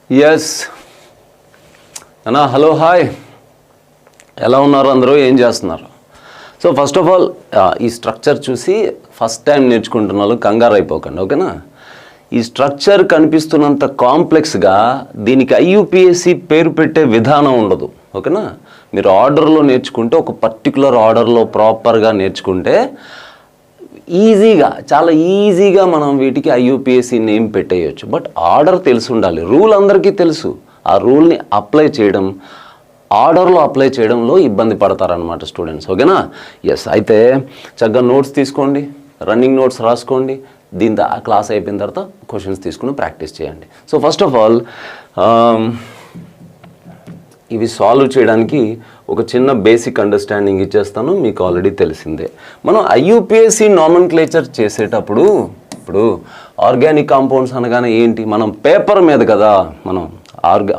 Yes అన్నా, hello, hi, ఎలా ఉన్నారు అందరూ, ఏం చేస్తున్నారు? సో ఫస్ట్ ఆఫ్ ఆల్ ఈ స్ట్రక్చర్ చూసి ఫస్ట్ టైం నేర్చుకుంటున్న వాళ్ళు కంగారు అయిపోకండి, ఓకేనా? ఈ స్ట్రక్చర్ కనిపిస్తున్నంత కాంప్లెక్స్గా దీనికి ఐయుపిఎస్సి పేరు పెట్టే విధానం ఉండదు, ఓకేనా? మీరు ఆర్డర్లో నేర్చుకుంటే, ఒక పర్టికులర్ ఆర్డర్లో ప్రాపర్గా నేర్చుకుంటే ఈజీగా, చాలా ఈజీగా మనం వీటికి ఐయుపిఎస్సి నేమ్ పెట్టేయచ్చు. బట్ ఆర్డర్ తెలిసి ఉండాలి, రూల్ అందరికీ తెలుసు. ఆ రూల్ని అప్లై చేయడం, ఆర్డర్లో అప్లై చేయడంలో ఇబ్బంది పడతారనమాట స్టూడెంట్స్, ఓకేనా? ఎస్, అయితే చక్కగా నోట్స్ తీసుకోండి, రన్నింగ్ నోట్స్ రాసుకోండి. దీంతో ఆ క్లాస్ అయిపోయిన తర్వాత క్వశ్చన్స్ తీసుకుని ప్రాక్టీస్ చేయండి. సో ఫస్ట్ ఆఫ్ ఆల్ ఇవి సాల్వ్ చేయడానికి ఒక చిన్న బేసిక్ అండర్స్టాండింగ్ ఇచ్చేస్తాను, మీకు ఆల్రెడీ తెలిసిందే. మనం ఐయుపిఎస్సి నామన్క్లేచర్ చేసేటప్పుడు, ఇప్పుడు ఆర్గానిక్ కాంపౌండ్స్ అనగానే ఏంటి, మనం పేపర్ మీద కదా, మనం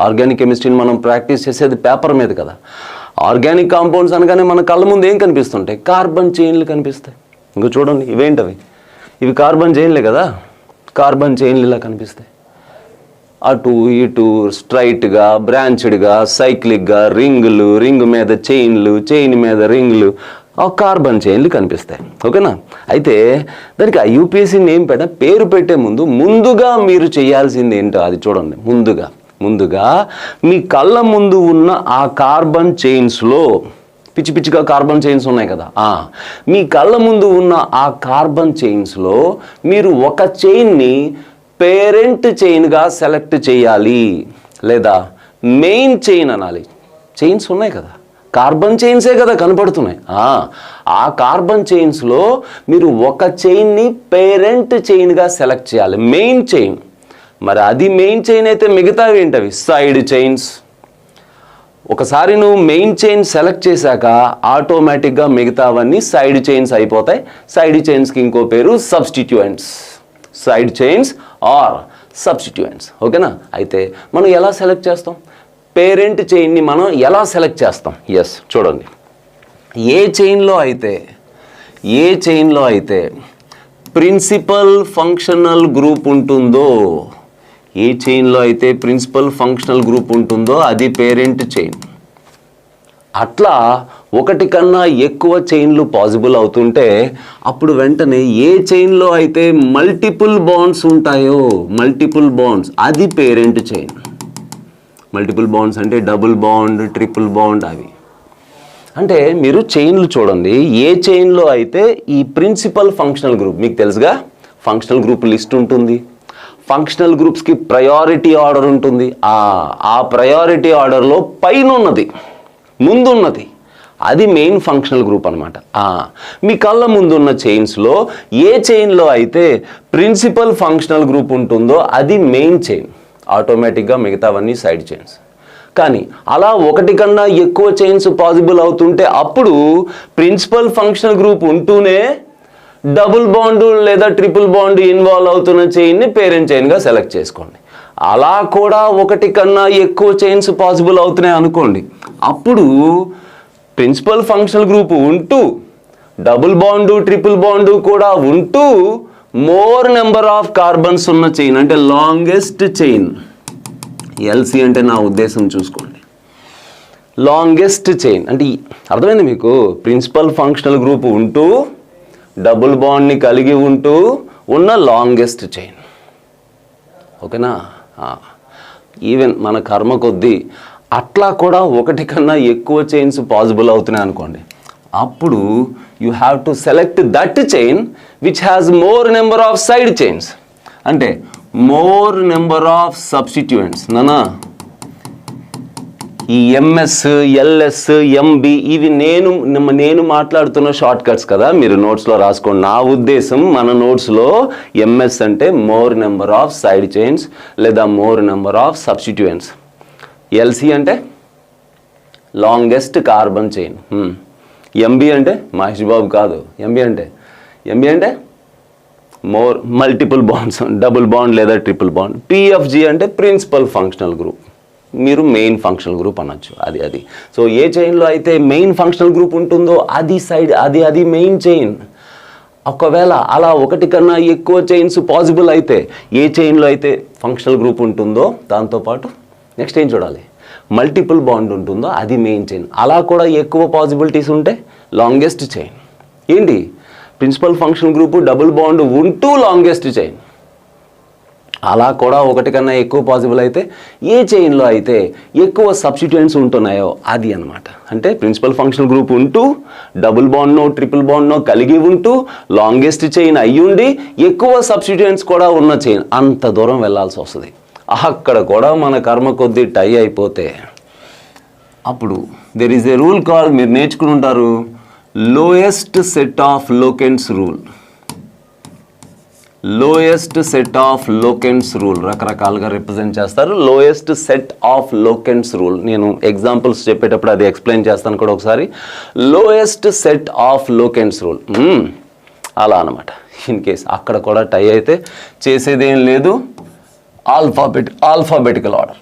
ఆర్గానిక్ కెమిస్ట్రీని మనం ప్రాక్టీస్ చేసేది పేపర్ మీద కదా. ఆర్గానిక్ కాంపౌండ్స్ అనగానే మన కళ్ళ ముందు ఏం కనిపిస్తుంటాయి? కార్బన్ చైన్లు కనిపిస్తాయి. ఇంకో చూడండి, ఇవేంటవి? ఇవి కార్బన్ చైన్లే కదా, కార్బన్ చైన్లు ఇలా కనిపిస్తాయి. అటు ఇటు స్ట్రైట్గా, బ్రాంచ్డ్గా, సైక్లిక్గా, రింగులు, రింగ్ మీద చైన్లు, చైన్ మీద రింగులు, కార్బన్ చైన్లు కనిపిస్తాయి, ఓకేనా? అయితే దానికి ఐయుపిఎస్సి నేమ్ పేరు పెట్టే ముందుగా మీరు చేయాల్సింది ఏంటో అది చూడండి. ముందుగా మీ కళ్ళ ముందు ఉన్న ఆ కార్బన్ చైన్స్లో, పిచ్చి పిచ్చిగా కార్బన్ చైన్స్ ఉన్నాయి కదా, మీ కళ్ళ ముందు ఉన్న ఆ కార్బన్ చైన్స్లో మీరు ఒక చైన్ని పేరెంట్ చైన్గా సెలెక్ట్ చేయాలి, లేదా మెయిన్ చైన్ అనాలి. చైన్స్ ఉన్నాయి కదా, కార్బన్ చైన్సే కదా కనపడుతున్నాయి. ఆ కార్బన్ చైన్స్లో మీరు ఒక చైన్ని పేరెంట్ చైన్గా సెలెక్ట్ చేయాలి, మెయిన్ చైన్. మరి అది మెయిన్ చైన్ అయితే మిగతావి ఏంటవి? Side chains. ఒకసారి నువ్వు మెయిన్ చైన్ సెలెక్ట్ చేశాక ఆటోమేటిక్గా మిగతావన్నీ సైడ్ చైన్స్ అయిపోతాయి. సైడ్ చైన్స్కి ఇంకో పేరు substituents. Side chains or substituents, ఓకేనా? అయితే మనం ఎలా సెలెక్ట్ చేస్తాం? పేరెంట్ చైన్ని మనం ఎలా సెలెక్ట్ చేస్తాం? ఎస్, చూడండి, ఏ చైన్లో అయితే ప్రిన్సిపల్ ఫంక్షనల్ గ్రూప్ ఉంటుందో, ఏ చైన్లో అయితే ప్రిన్సిపల్ ఫంక్షనల్ గ్రూప్ ఉంటుందో అది పేరెంట్ చైన్. అట్లా ఒకటి కన్నా ఎక్కువ చైన్లు పాసిబుల్ అవుతుంటే అప్పుడు వెంటనే ఏ చైన్లో అయితే మల్టిపుల్ బాండ్స్ ఉంటాయో, మల్టిపుల్ బాండ్స్, అది పేరెంట్ చైన్. మల్టిపుల్ బాండ్స్ అంటే డబుల్ బాండ్, ట్రిపుల్ బాండ్, అవి. అంటే మీరు చైన్లు చూడండి, ఏ చైన్లో అయితే ఈ ప్రిన్సిపల్ ఫంక్షనల్ గ్రూప్, మీకు తెలుసుగా ఫంక్షనల్ గ్రూప్ లిస్ట్ ఉంటుంది. ఫంక్షనల్ గ్రూప్స్కి ప్రయారిటీ ఆర్డర్ ఉంటుంది. ఆ ప్రయారిటీ ఆర్డర్లో పైన ఉన్నది, ముందున్నది, అది మెయిన్ ఫంక్షనల్ గ్రూప్ అనమాట. మీ కళ్ళ ముందున్న చైన్స్లో ఏ చైన్లో అయితే ప్రిన్సిపల్ ఫంక్షనల్ గ్రూప్ ఉంటుందో అది మెయిన్ చైన్. ఆటోమేటిక్గా మిగతావన్నీ సైడ్ చైన్స్. కానీ అలా ఒకటి కన్నా ఎక్కువ చైన్స్ పాసిబుల్ అవుతుంటే అప్పుడు ప్రిన్సిపల్ ఫంక్షనల్ గ్రూప్ ఉంటూనే డబుల్ బాండ్ లేదా ట్రిపుల్ బాండ్ ఇన్వాల్వ్ అవుతున్న చైన్ని పేరెంట్ చైన్గా సెలెక్ట్ చేసుకోండి. అలా కూడా ఒకటి కన్నా ఎక్కువ చైన్స్ పాసిబుల్ అవుతున్నాయి అనుకోండి, అప్పుడు ప్రిన్సిపల్ ఫంక్షనల్ గ్రూప్ ఉంటూ డబుల్ బాండు, ట్రిపుల్ బాండు కూడా ఉంటూ మోర్ నెంబర్ ఆఫ్ కార్బన్స్ ఉన్న చైన్, అంటే లాంగెస్ట్ చైన్, ఎల్సి అంటే నా ఉద్దేశం చూసుకోండి. లాంగెస్ట్ చైన్ అంటే అర్థమైంది మీకు? ప్రిన్సిపల్ ఫంక్షనల్ గ్రూప్ ఉంటూ డబుల్ బాండ్ని కలిగి ఉంటూ ఉన్న లాంగెస్ట్ చైన్, ఓకేనా? ఈవెన్ మన కర్మ కొద్దీ అట్లా కూడా ఒకటి కన్నా ఎక్కువ చైన్స్ పాసిబుల్ అవుతున్నాయి అనుకోండి, అప్పుడు you have to select that chain which has more number of side chains, అంటే మోర్ నెంబర్ ఆఫ్ సబ్స్టిట్యూయెంట్స్. ఈ ఎంఎస్, ఎల్ఎస్, ఎంబి ఇవి నేను మాట్లాడుతున్న షార్ట్ కట్స్ కదా, మీరు నోట్స్లో రాసుకోండి. నా ఉద్దేశం మన నోట్స్లో ఎంఎస్ అంటే more number of side chains లేదా more number of substituents. LC అంటే లాంగెస్ట్ కార్బన్ చైన్. ఎంబి అంటే మహేష్ బాబు కాదు, ఎంబి అంటే more multiple bonds, double bond లేదా ట్రిపుల్ బాండ్. పిఎఫ్జి అంటే ప్రిన్సిపల్ ఫంక్షనల్ గ్రూప్, మీరు మెయిన్ ఫంక్షనల్ గ్రూప్ అనొచ్చు. అది సో ఏ చైన్లో అయితే మెయిన్ ఫంక్షనల్ గ్రూప్ ఉంటుందో అది సైడ్, అది మెయిన్ చైన్. ఒకవేళ అలా ఒకటి కన్నా ఎక్కువ చైన్స్ పాసిబుల్ అయితే, ఏ చైన్లో అయితే ఫంక్షనల్ గ్రూప్ ఉంటుందో దాంతోపాటు నెక్స్ట్ ఏం చూడాలి, మల్టిపుల్ బాండ్ ఉంటుందో అది మెయిన్ చైన్. అలా కూడా ఎక్కువ పాసిబిలిటీస్ ఉంటే లాంగెస్ట్ చైన్. ఏంటి, principal function group double bond ఉంటూ లాంగెస్ట్ చైన్. అలా కూడా ఒకటి కన్నా ఎక్కువ పాసిబుల్ అయితే ఏ చైన్లో అయితే ఎక్కువ సబ్స్టిట్యూయెంట్స్ ఉంటున్నాయో అది అనమాట. అంటే ప్రిన్సిపల్ ఫంక్షన్ గ్రూప్ ఉంటూ డబుల్ బాండ్నో ట్రిపుల్ బాండ్నో కలిగి ఉంటూ లాంగెస్ట్ చైన్ అయ్యుండి ఎక్కువ సబ్స్టిట్యూయెంట్స్ కూడా ఉన్న చైన్, అంత దూరం వెళ్ళాల్సి వస్తుంది. అక్కడ కూడా మన కర్మ కొద్దీ టై అయిపోతే అప్పుడు there is a rule call, మీరు నేర్చుకుని ఉంటారు, lowest set of locants rule. Lowest set of locants rule రకరకాలుగా రిప్రజెంట్ చేస్తారు. Lowest set of locants rule నేను ఎగ్జాంపుల్స్ చెప్పేటప్పుడు అది ఎక్స్ప్లెయిన్ చేస్తాను కూడా ఒకసారి. Lowest set of locants rule అలా అనమాట. ఇన్ కేస్ అక్కడ కూడా టై అయితే చేసేదేం లేదు, ఆల్ఫాబెటికల్ ఆర్డర్.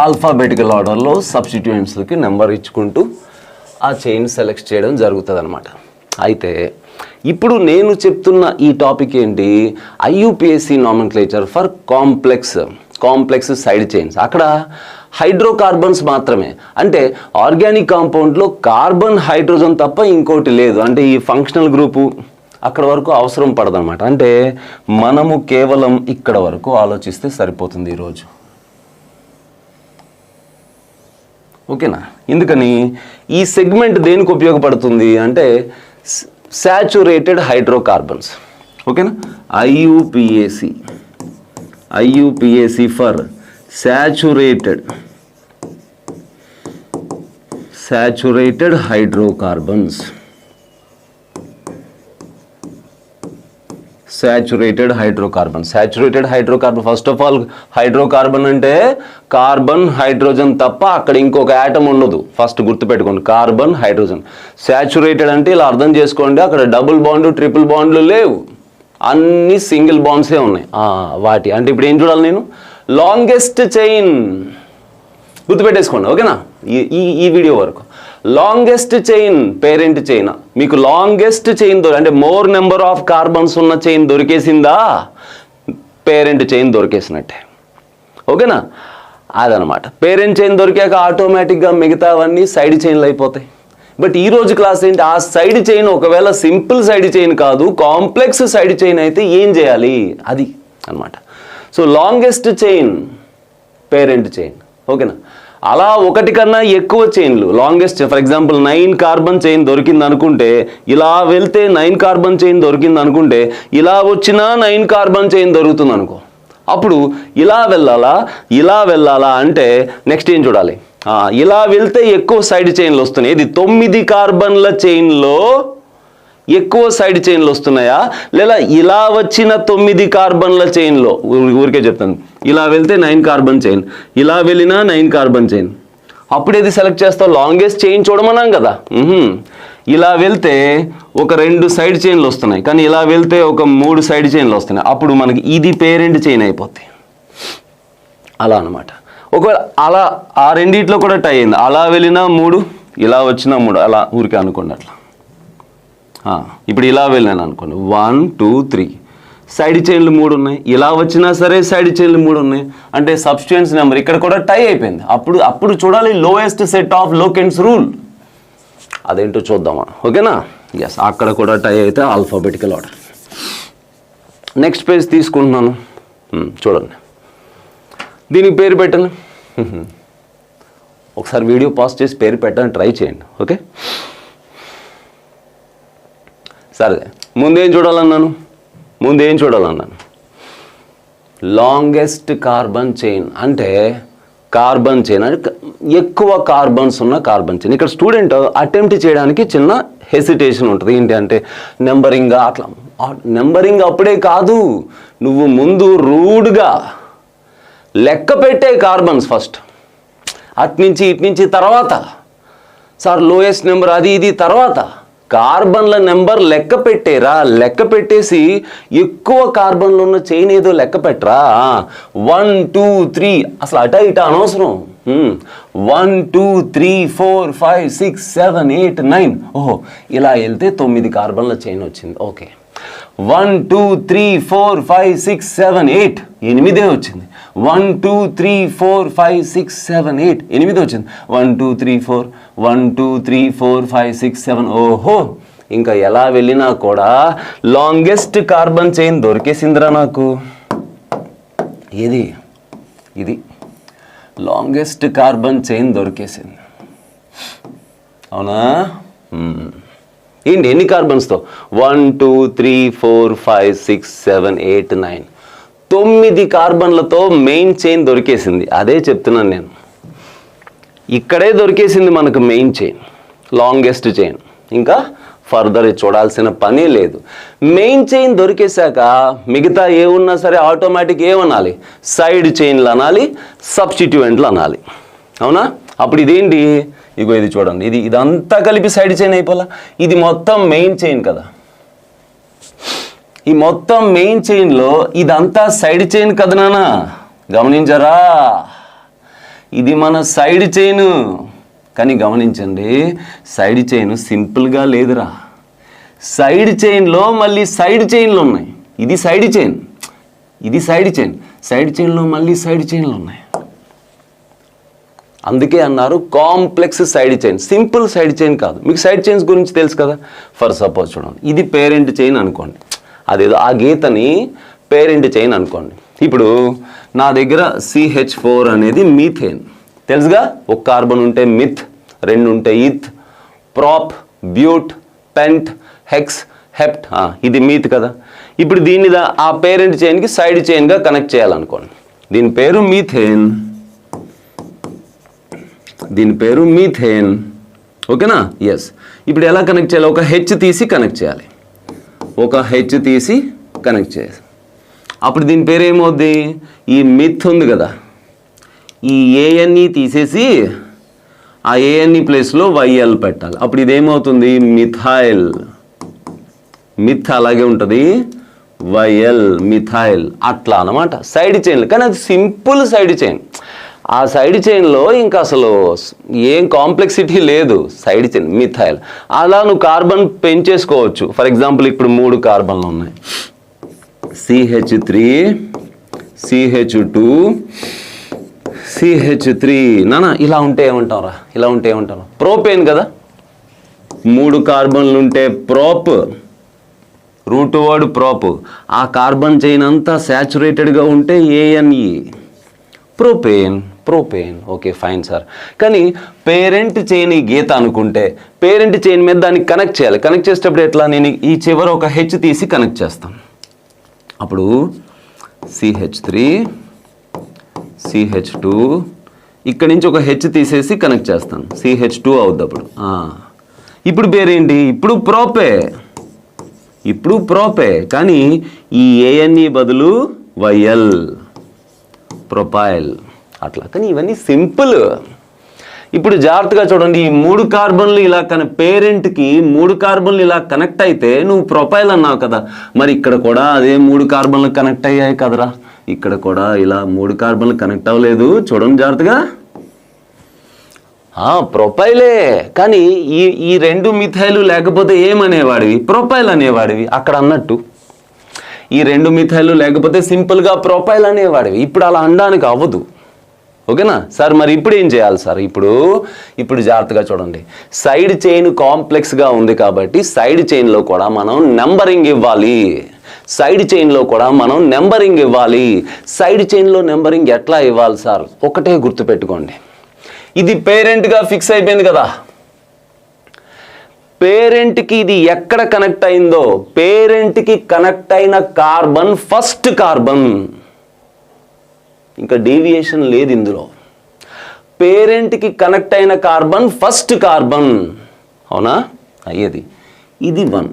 ఆల్ఫాబెటికల్ ఆర్డర్లో సబ్స్టిట్యూయెంట్స్కి నెంబర్ ఇచ్చుకుంటూ ఆ చైన్ సెలెక్ట్ చేయడం జరుగుతుంది అనమాట. అయితే ఇప్పుడు నేను చెప్తున్న ఈ టాపిక్ ఏంటి, ఐయుపిఎస్సి nomenclature for complex side chains. అక్కడ హైడ్రోకార్బన్స్ మాత్రమే, అంటే ఆర్గానిక్ కాంపౌండ్లో కార్బన్ హైడ్రోజన్ తప్ప ఇంకోటి లేదు. అంటే ఈ ఫంక్షనల్ గ్రూపు అక్కడ వరకు అవసరం పడదనమాట. అంటే మనము కేవలం ఇక్కడ వరకు ఆలోచిస్తే సరిపోతుంది ఈరోజు. ఓకేనా, ఎందుకని ఈ సెగ్మెంట్ దేనికి ఉపయోగపడుతుంది అంటే సాచురేటెడ్ హైడ్రోకార్బన్స్. ఓకేనా, IUPAC for saturated hydrocarbons. Saturated hydrocarbon first of all, hydrocarbon అంటే కార్బన్ హైడ్రోజన్ తప్ప అక్కడ ఇంకొక యాటమ్ ఉండదు. ఫస్ట్ గుర్తుపెట్టుకోండి, కార్బన్ హైడ్రోజన్. సాచురేటెడ్ అంటే ఇలా అర్థం చేసుకోండి, అక్కడ డబుల్ బాండ్ ట్రిపుల్ బాండ్లు లేవు, అన్ని సింగిల్ బాండ్సే ఉన్నాయి. వాటి అంటే ఇప్పుడు ఏం చూడాలి నేను, లాంగెస్ట్ చైన్ గుర్తుపెట్టేసుకోండి. ఓకేనా, ఈ వీడియో వరకు లాంగెస్ట్ చైన్ పేరెంట్ చైన్. మీకు లాంగెస్ట్ చైన్ అంటే మోర్ నెంబర్ ఆఫ్ కార్బన్స్ ఉన్న చైన్ దొరికేసిందా, పేరెంట్ చైన్ దొరికేసినట్టే. ఓకేనా, అదనమాట. పేరెంట్ చైన్ దొరికాక ఆటోమేటిక్గా మిగతావన్నీ సైడ్ చైన్లు అయిపోతాయి. బట్ ఈరోజు క్లాస్ ఏంటి, ఆ సైడ్ చైన్ ఒకవేళ సింపుల్ సైడ్ చైన్ కాదు, కాంప్లెక్స్ సైడ్ చైన్ అయితే ఏం చేయాలి అది అనమాట. So longest chain parent chain. ఓకేనా, అలా ఒకటి కన్నా ఎక్కువ చైన్లు longest, for example 9 carbon chain దొరికింది అనుకుంటే ఇలా వెళ్తే 9 కార్బన్ చైన్ దొరికింది అనుకుంటే ఇలా వచ్చినా 9 కార్బన్ చైన్ దొరుకుతుంది అనుకో. అప్పుడు ఇలా వెళ్ళాలా అంటే నెక్స్ట్ ఏం చూడాలి, ఇలా వెళ్తే ఎక్కువ సైడ్ చైన్లు వస్తున్నాయి. ఇది 9 కార్బన్ల చైన్లో ఎక్కువ సైడ్ చైన్లు వస్తున్నాయా, లేదా ఇలా వచ్చిన 9 కార్బన్ల చైన్లో, ఊరికే చెప్తాను, ఇలా వెళ్తే 9 కార్బన్ చైన్, ఇలా వెళ్ళినా 9 కార్బన్ చైన్. అప్పుడు ఏది సెలెక్ట్ చేస్తావు, లాంగెస్ట్ చైన్ చూడమన్నాం కదా. ఇలా వెళ్తే ఒక 2 సైడ్ చైన్లు వస్తున్నాయి, కానీ ఇలా వెళ్తే ఒక 3 సైడ్ చైన్లు వస్తున్నాయి. అప్పుడు మనకి ఇది పేరెంట్ చైన్ అయిపోతాయి. అలా అనమాట. ఒకవేళ అలా ఆ రెండిట్లో కూడా టై అయింది, అలా వెళ్ళినా 3, ఇలా వచ్చినా 3, అలా ఊరికే అనుకోండి అట్లా. ఇప్పుడు ఇలా వెళ్ళాను అనుకోండి, 1 2 3 సైడ్ చైన్లు 3 ఉన్నాయి, ఇలా వచ్చినా సరే సైడ్ చైన్లు 3 ఉన్నాయి. అంటే సబ్స్టిట్యూయెంట్స్ నెంబర్ ఇక్కడ కూడా టై అయిపోయింది. అప్పుడు చూడాలి lowest set of locants rule, అదేంటో చూద్దామా. ఓకేనా, ఎస్, అక్కడ కూడా టై అయితే ఆల్ఫాబెటికల్ ఆర్డర్. నెక్స్ట్ పేజ్ తీసుకుంటున్నాను, చూడండి. దీనికి పేరు పెట్టండి. ఒకసారి వీడియో పాజ్ చేసి పేరు పెట్టడానికి ట్రై చేయండి. ఓకే, సరే, ముందేం చూడాలన్నాను, లాంగెస్ట్ కార్బన్ చైన్. అంటే కార్బన్ చైన్ అంటే ఎక్కువ కార్బన్స్ ఉన్న కార్బన్ చైన్. ఇక్కడ స్టూడెంట్ అటెంప్ట్ చేయడానికి చిన్న హెసిటేషన్ ఉంటుంది. ఏంటి అంటే నెంబరింగ్, అట్లా నెంబరింగ్ అప్పుడే కాదు, నువ్వు ముందు రూడ్గా లెక్క పెట్టే కార్బన్స్ ఫస్ట్, అట్నుంచి ఇట్నుంచి తర్వాత సార్ లోయెస్ట్ నెంబర్ అది ఇది తర్వాత కార్బన్ల నెంబర్ లెక్క పెట్టేరా. లెక్క పెట్టేసి ఎక్కువ కార్బన్లు ఉన్న చైన్ ఏదో లెక్క పెట్టరా. 1 2 3 అసలు అటా ఇటా అనవసరం. 1 2 3 4 5 6 7 8 9 ఓహో ఇలా వెళ్తే 9 కార్బన్ల చైన్ వచ్చింది. ఓకే, 1 2 3 4 5 6 7 8 8 వచ్చింది. 1 2 3 4 5 6 7 8 8 వచ్చింది. 1 2 3 4 1 2 3 4 5 6 7. ఓహో, ఇంకా ఎలా వెళ్ళినా కూడా లాంగెస్ట్ కార్బన్ చైన్ దొరికేసిందిరా నాకు. ఇది లాంగెస్ట్ కార్బన్ చైన్ దొరికేసింది. అవునా? ఏంటి, ఎన్ని కార్బన్స్తో? 1 2 3 4 5 6 7 8 9 9 కార్బన్లతో మెయిన్ చైన్ దొరికేసింది. అదే చెప్తున్నాను నేను, ఇక్కడే దొరికేసింది మనకు మెయిన్ చైన్, లాంగెస్ట్ చైన్. ఇంకా ఫర్దర్ చూడాల్సిన పని లేదు. మెయిన్ చైన్ దొరికేశాక మిగతా ఏమున్నా సరే ఆటోమేటిక్ ఏమనాలి? సైడ్ చైన్లు అనాలి, సబ్స్టిట్యూయెంట్లు అనాలి. అవునా? అప్పుడు ఇదేంటి? ఇగో ఇది చూడండి, ఇదంతా కలిపి సైడ్ చైన్ అయిపోలా. ఇది మొత్తం మెయిన్ చైన్ కదా. ఈ మొత్తం మెయిన్ చైన్లో ఇదంతా సైడ్ చైన్ కదా నాన్న, గమనించరా? ఇది మన సైడ్ చైన్. కానీ గమనించండి, సైడ్ చైన్ సింపుల్గా లేదురా. సైడ్ చైన్లో మళ్ళీ సైడ్ చైన్లు ఉన్నాయి. ఇది సైడ్ చైన్, ఇది సైడ్ చైన్. సైడ్ చైన్లో మళ్ళీ సైడ్ చైన్లు ఉన్నాయి. అందుకే అన్నారు complex side chain, simple side chain కాదు. మీకు సైడ్ చైన్స్ గురించి తెలుసు కదా. ఫర్ సపోజ్ చూడండి, ఇది పేరెంట్ చైన్ అనుకోండి. అదేదో ఆ గీతని పేరెంట్ చైన్ అనుకోండి. ఇప్పుడు నా దగ్గర CH4 అనేది మీథేన్ తెలుసుగా. ఒక కార్బన్ ఉంటే మిత్, 2 ఉంటే ఇత్, ప్రాప్, బ్యూట్, పెంట్, హెక్స్, హెప్ట్. ఇది మీత్ కదా. ఇప్పుడు దీన్ని ఆ పేరెంట్ చైన్కి సైడ్ చైన్గా కనెక్ట్ చేయాలనుకోండి. దీని పేరు మీథేన్, దీని పేరు మీథేన్. ఓకేనా? ఎస్. ఇప్పుడు ఎలా కనెక్ట్ చేయాలి? ఒక హెచ్ తీసి కనెక్ట్ చేయాలి. ఒక హెచ్ తీసి కనెక్ట్ చేయాలి. అప్పుడు దీని పేరు ఏమవుద్ది? ఈ మిత్ ఉంది కదా, ఈ ఏఎన్ఈ తీసేసి ఆ ఏఎన్ఈ ప్లేస్లో YL పెట్టాలి. అప్పుడు ఇదేమవుతుంది? మిథైల్. మిత్ అలాగే ఉంటుంది, YL మిథైల్. అట్లా అన్నమాట సైడ్ చైన్లు. కానీ అది సింపుల్ సైడ్ చైన్. ఆ సైడ్ చైన్లో ఇంకా అసలు ఏం కాంప్లెక్సిటీ లేదు. Side chain methyl. అలా నువ్వు కార్బన్ పెంచేసుకోవచ్చు. ఫర్ ఎగ్జాంపుల్ ఇప్పుడు 3 కార్బన్లు ఉన్నాయి. CH3 CH2 CH3. నానా ఇలా ఉంటే ఏమంటావురా? ఇలా ఉంటే ఏమంటారు? ప్రోపేన్ కదా. 3 కార్బన్లు ఉంటే ప్రోప్, రూట్ వర్డ్ ప్రోప్. ఆ కార్బన్ చైన్ అంతా శాచురేటెడ్గా ఉంటే ANE, propane. Okay fine sir. కానీ పేరెంట్ చైన్ ఈ గీత అనుకుంటే పేరెంట్ చైన్ మీద దాన్ని కనెక్ట్ చేయాలి. కనెక్ట్ చేసేటప్పుడు ఎట్లా? నేను ఈ చివర ఒక హెచ్ తీసి కనెక్ట్ చేస్తాను. అప్పుడు CH3 CH2, ఇక్కడి నుంచి ఒక హెచ్ తీసేసి కనెక్ట్ చేస్తాను. CH2 అవుద్ది అప్పుడు. ఇప్పుడు పేరేంటి? ఇప్పుడు ప్రోపే. కానీ ఈ ANE బదులు YL, ప్రొపైల్. అట్లా. కానీ ఇవన్నీ సింపుల్. ఇప్పుడు జాగ్రత్తగా చూడండి, ఈ 3 కార్బన్లు ఇలా పేరెంట్కి 3 కార్బన్లు ఇలా కనెక్ట్ అయితే నువ్వు ప్రొపైల్ అన్నావు కదా. మరి ఇక్కడ కూడా అదే 3 కార్బన్లు కనెక్ట్ అయ్యాయి కదరా. ఇక్కడ కూడా ఇలా 3 కార్బన్లు కనెక్ట్ అవ్వలేదు. చూడండి జాగ్రత్తగా. ప్రొపైలే. కానీ ఈ 2 మిథైలు లేకపోతే ఏమనేవాడివి? ప్రొపైల్ అనేవాడివి. అక్కడ అన్నట్టు ఈ 2 మిథైలు లేకపోతే సింపుల్గా ప్రొపైల్ అనేవాడివి. ఇప్పుడు అలా అనడానికి అవ్వదు. ఓకేనా సార్? మరి ఇప్పుడు ఏం చేయాలి సార్? ఇప్పుడు జాగ్రత్తగా చూడండి. సైడ్ చైన్ కాంప్లెక్స్గా ఉంది కాబట్టి సైడ్ చైన్లో కూడా మనం నెంబరింగ్ ఇవ్వాలి. సైడ్ చైన్లో కూడా మనం నెంబరింగ్ ఇవ్వాలి. సైడ్ చైన్లో నెంబరింగ్ ఎట్లా ఇవ్వాలి సార్? ఒకటే గుర్తుపెట్టుకోండి, ఇది పేరెంట్గా ఫిక్స్ అయిపోయింది కదా. పేరెంట్కి ఇది ఎక్కడ కనెక్ట్ అయిందో, పేరెంట్కి కనెక్ట్ అయిన కార్బన్ ఫస్ట్ కార్బన్, ఇంకా డీవియేషన్ లేదు ఇందులో. పేరెంట్కి కనెక్ట్ అయిన కార్బన్ ఫస్ట్ కార్బన్. అవునా? అయ్యేది ఇది 1.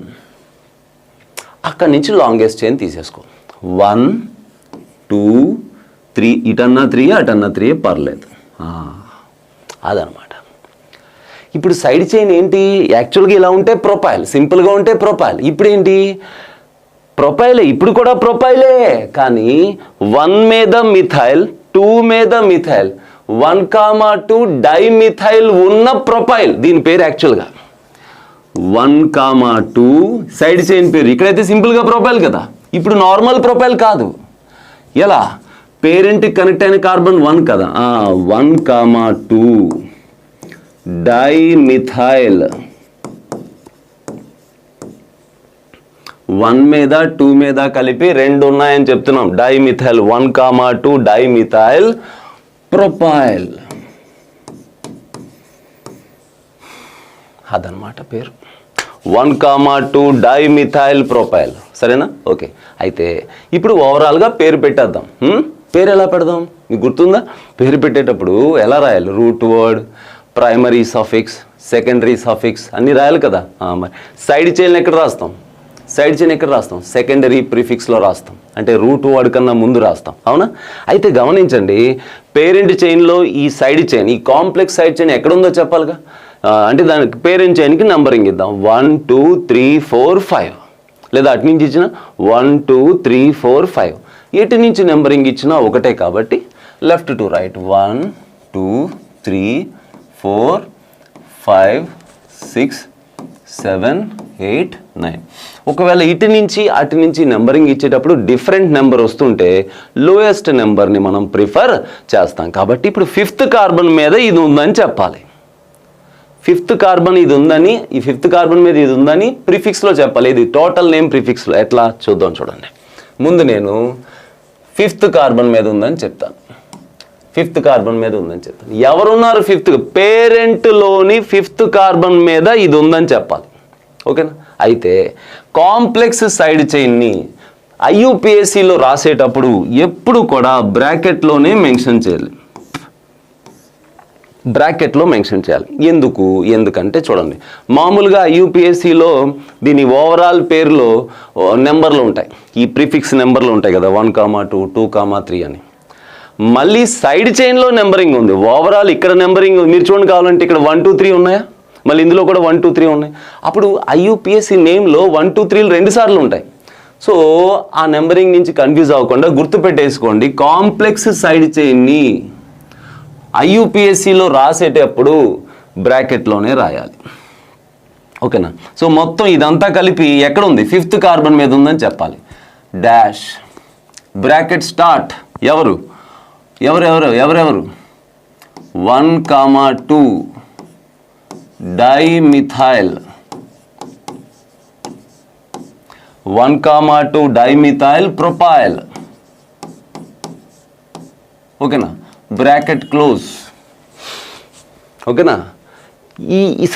అక్కడి నుంచి లాంగెస్ట్ చైన్ తీసేసుకో. 1 2 3. ఇటన్నా 3, అటన్నా 3 పర్లేదు. అదనమాట. ఇప్పుడు సైడ్ చైన్ ఏంటి? యాక్చువల్గా ఇలా ఉంటే ప్రొపైల్, సింపుల్గా ఉంటే ప్రొపైల్. ఇప్పుడు ఏంటి? ప్రొపైలే. ఇప్పుడు కూడా ప్రొపైలే. కానీ 1 మీద మిథైల్, 2 మీద మిథైల్, 1,2 డైమిథైల్ ఉన్న ప్రొపైల్. దీని పేరు యాక్చువల్గా 1,2 సైడ్ చైన్ పేరు. ఇక్కడైతే సింపుల్గా ప్రొపైల్ కదా, ఇప్పుడు నార్మల్ ప్రొపైల్ కాదు. ఎలా? పేరెంట్కి కనెక్ట్ అయిన కార్బన్ 1 కదా, 1,2 డైమిథైల్ 1 మీద 2 మీద కలిపి 2 ఉన్నాయని చెప్తున్నాం. డైమిథైల్ 1,2 డైమిథైల్ ప్రొపైల్, అదనమాట పేరు. 1,2 డైమిథైల్ ప్రొపైల్. సరేనా? ఓకే. అయితే ఇప్పుడు ఓవరాల్గా పేరు పెట్టేద్దాం. పేరు ఎలా పెడదాం మీకు గుర్తుందా? పేరు పెట్టేటప్పుడు ఎలా రాయాలి? Route word, primary suffix, secondary suffix అన్నీ రాయాలి కదా. మరి సైడ్ చైన్ ఎక్కడ రాస్తాం? సైడ్ చైన్ ఎక్కడ రాస్తాం? సెకండరీ ప్రిఫిక్స్లో రాస్తాం, అంటే రూట్ వర్డ్ కన్నా ముందు రాస్తాం. అవునా? అయితే గమనించండి, పేరెంట్ చైన్లో ఈ సైడ్ చైన్, ఈ కాంప్లెక్స్ సైడ్ చైన్ ఎక్కడుందో చెప్పాలిగా. అంటే దానికి పేరెంట్ చైన్కి నంబరింగ్ ఇద్దాం. 1 2 3 4 5, లేదా అటు నుంచి ఇచ్చిన 1 2 3 4 5. ఎటు నుంచి నెంబరింగ్ ఇచ్చినా ఒకటే కాబట్టి లెఫ్ట్ టు రైట్ 1 2 3 4 5 6 7 8 9. ఒకవేళ ఇటు నుంచి అటు నుంచి నెంబరింగ్ ఇచ్చేటప్పుడు డిఫరెంట్ నెంబర్ వస్తుంటే లోయెస్ట్ నెంబర్ని మనం ప్రిఫర్ చేస్తాం. కాబట్టి ఇప్పుడు 5th కార్బన్ మీద ఇది ఉందని చెప్పాలి. 5th కార్బన్ ఇది ఉందని, ఈ 5th కార్బన్ మీద ఇది ఉందని ప్రిఫిక్స్లో చెప్పాలి. ఇది టోటల్ నేమ్ ప్రిఫిక్స్లో. ఎట్లా చూద్దాం చూడండి. ముందు నేను 5th కార్బన్ మీద ఉందని చెప్తాను. 5th కార్బన్ మీద ఉందని చెప్తాను. ఎవరున్నారు 5th? పేరెంట్లోని 5th కార్బన్ మీద ఇది ఉందని చెప్పాలి. ఓకేనా? అయితే కాంప్లెక్స్ సైడ్ చైన్ని IUPACలో రాసేటప్పుడు ఎప్పుడు కూడా బ్రాకెట్లోనే మెన్షన్ చేయాలి. బ్రాకెట్లో మెన్షన్ చేయాలి. ఎందుకంటే చూడండి, మామూలుగా IUPACలో దీని ఓవరాల్ పేరులో నెంబర్లు ఉంటాయి, ఈ ప్రిఫిక్స్ నెంబర్లు ఉంటాయి కదా, 1,2 2,3 అని. మళ్ళీ సైడ్ చైన్లో నెంబరింగ్ ఉంది. ఓవరాల్ ఇక్కడ నెంబరింగ్ మీరు చూడండి, కావాలంటే ఇక్కడ 1 2 3 ఉన్నాయా, మళ్ళీ ఇందులో కూడా 1 2 3 ఉన్నాయి. అప్పుడు IUPAC నేమ్లో 1 2 3 2 సార్లు ఉంటాయి. సో ఆ నెంబరింగ్ నుంచి కన్ఫ్యూజ్ అవ్వకుండా గుర్తుపెట్టేసుకోండి, కాంప్లెక్స్ సైడ్ చైన్ని IUPACలో రాసేటప్పుడు బ్రాకెట్లోనే రాయాలి. ఓకేనా? సో మొత్తం ఇదంతా కలిపి ఎక్కడ ఉంది? 5th కార్బన్ మీద ఉందని చెప్పాలి. Dash bracket start. ఎవరెవరు 1,2 డైమిథైల్ 1,2 డైమిథైల్ ప్రొపైల్. ఓకేనా? Bracket close. ఓకేనా?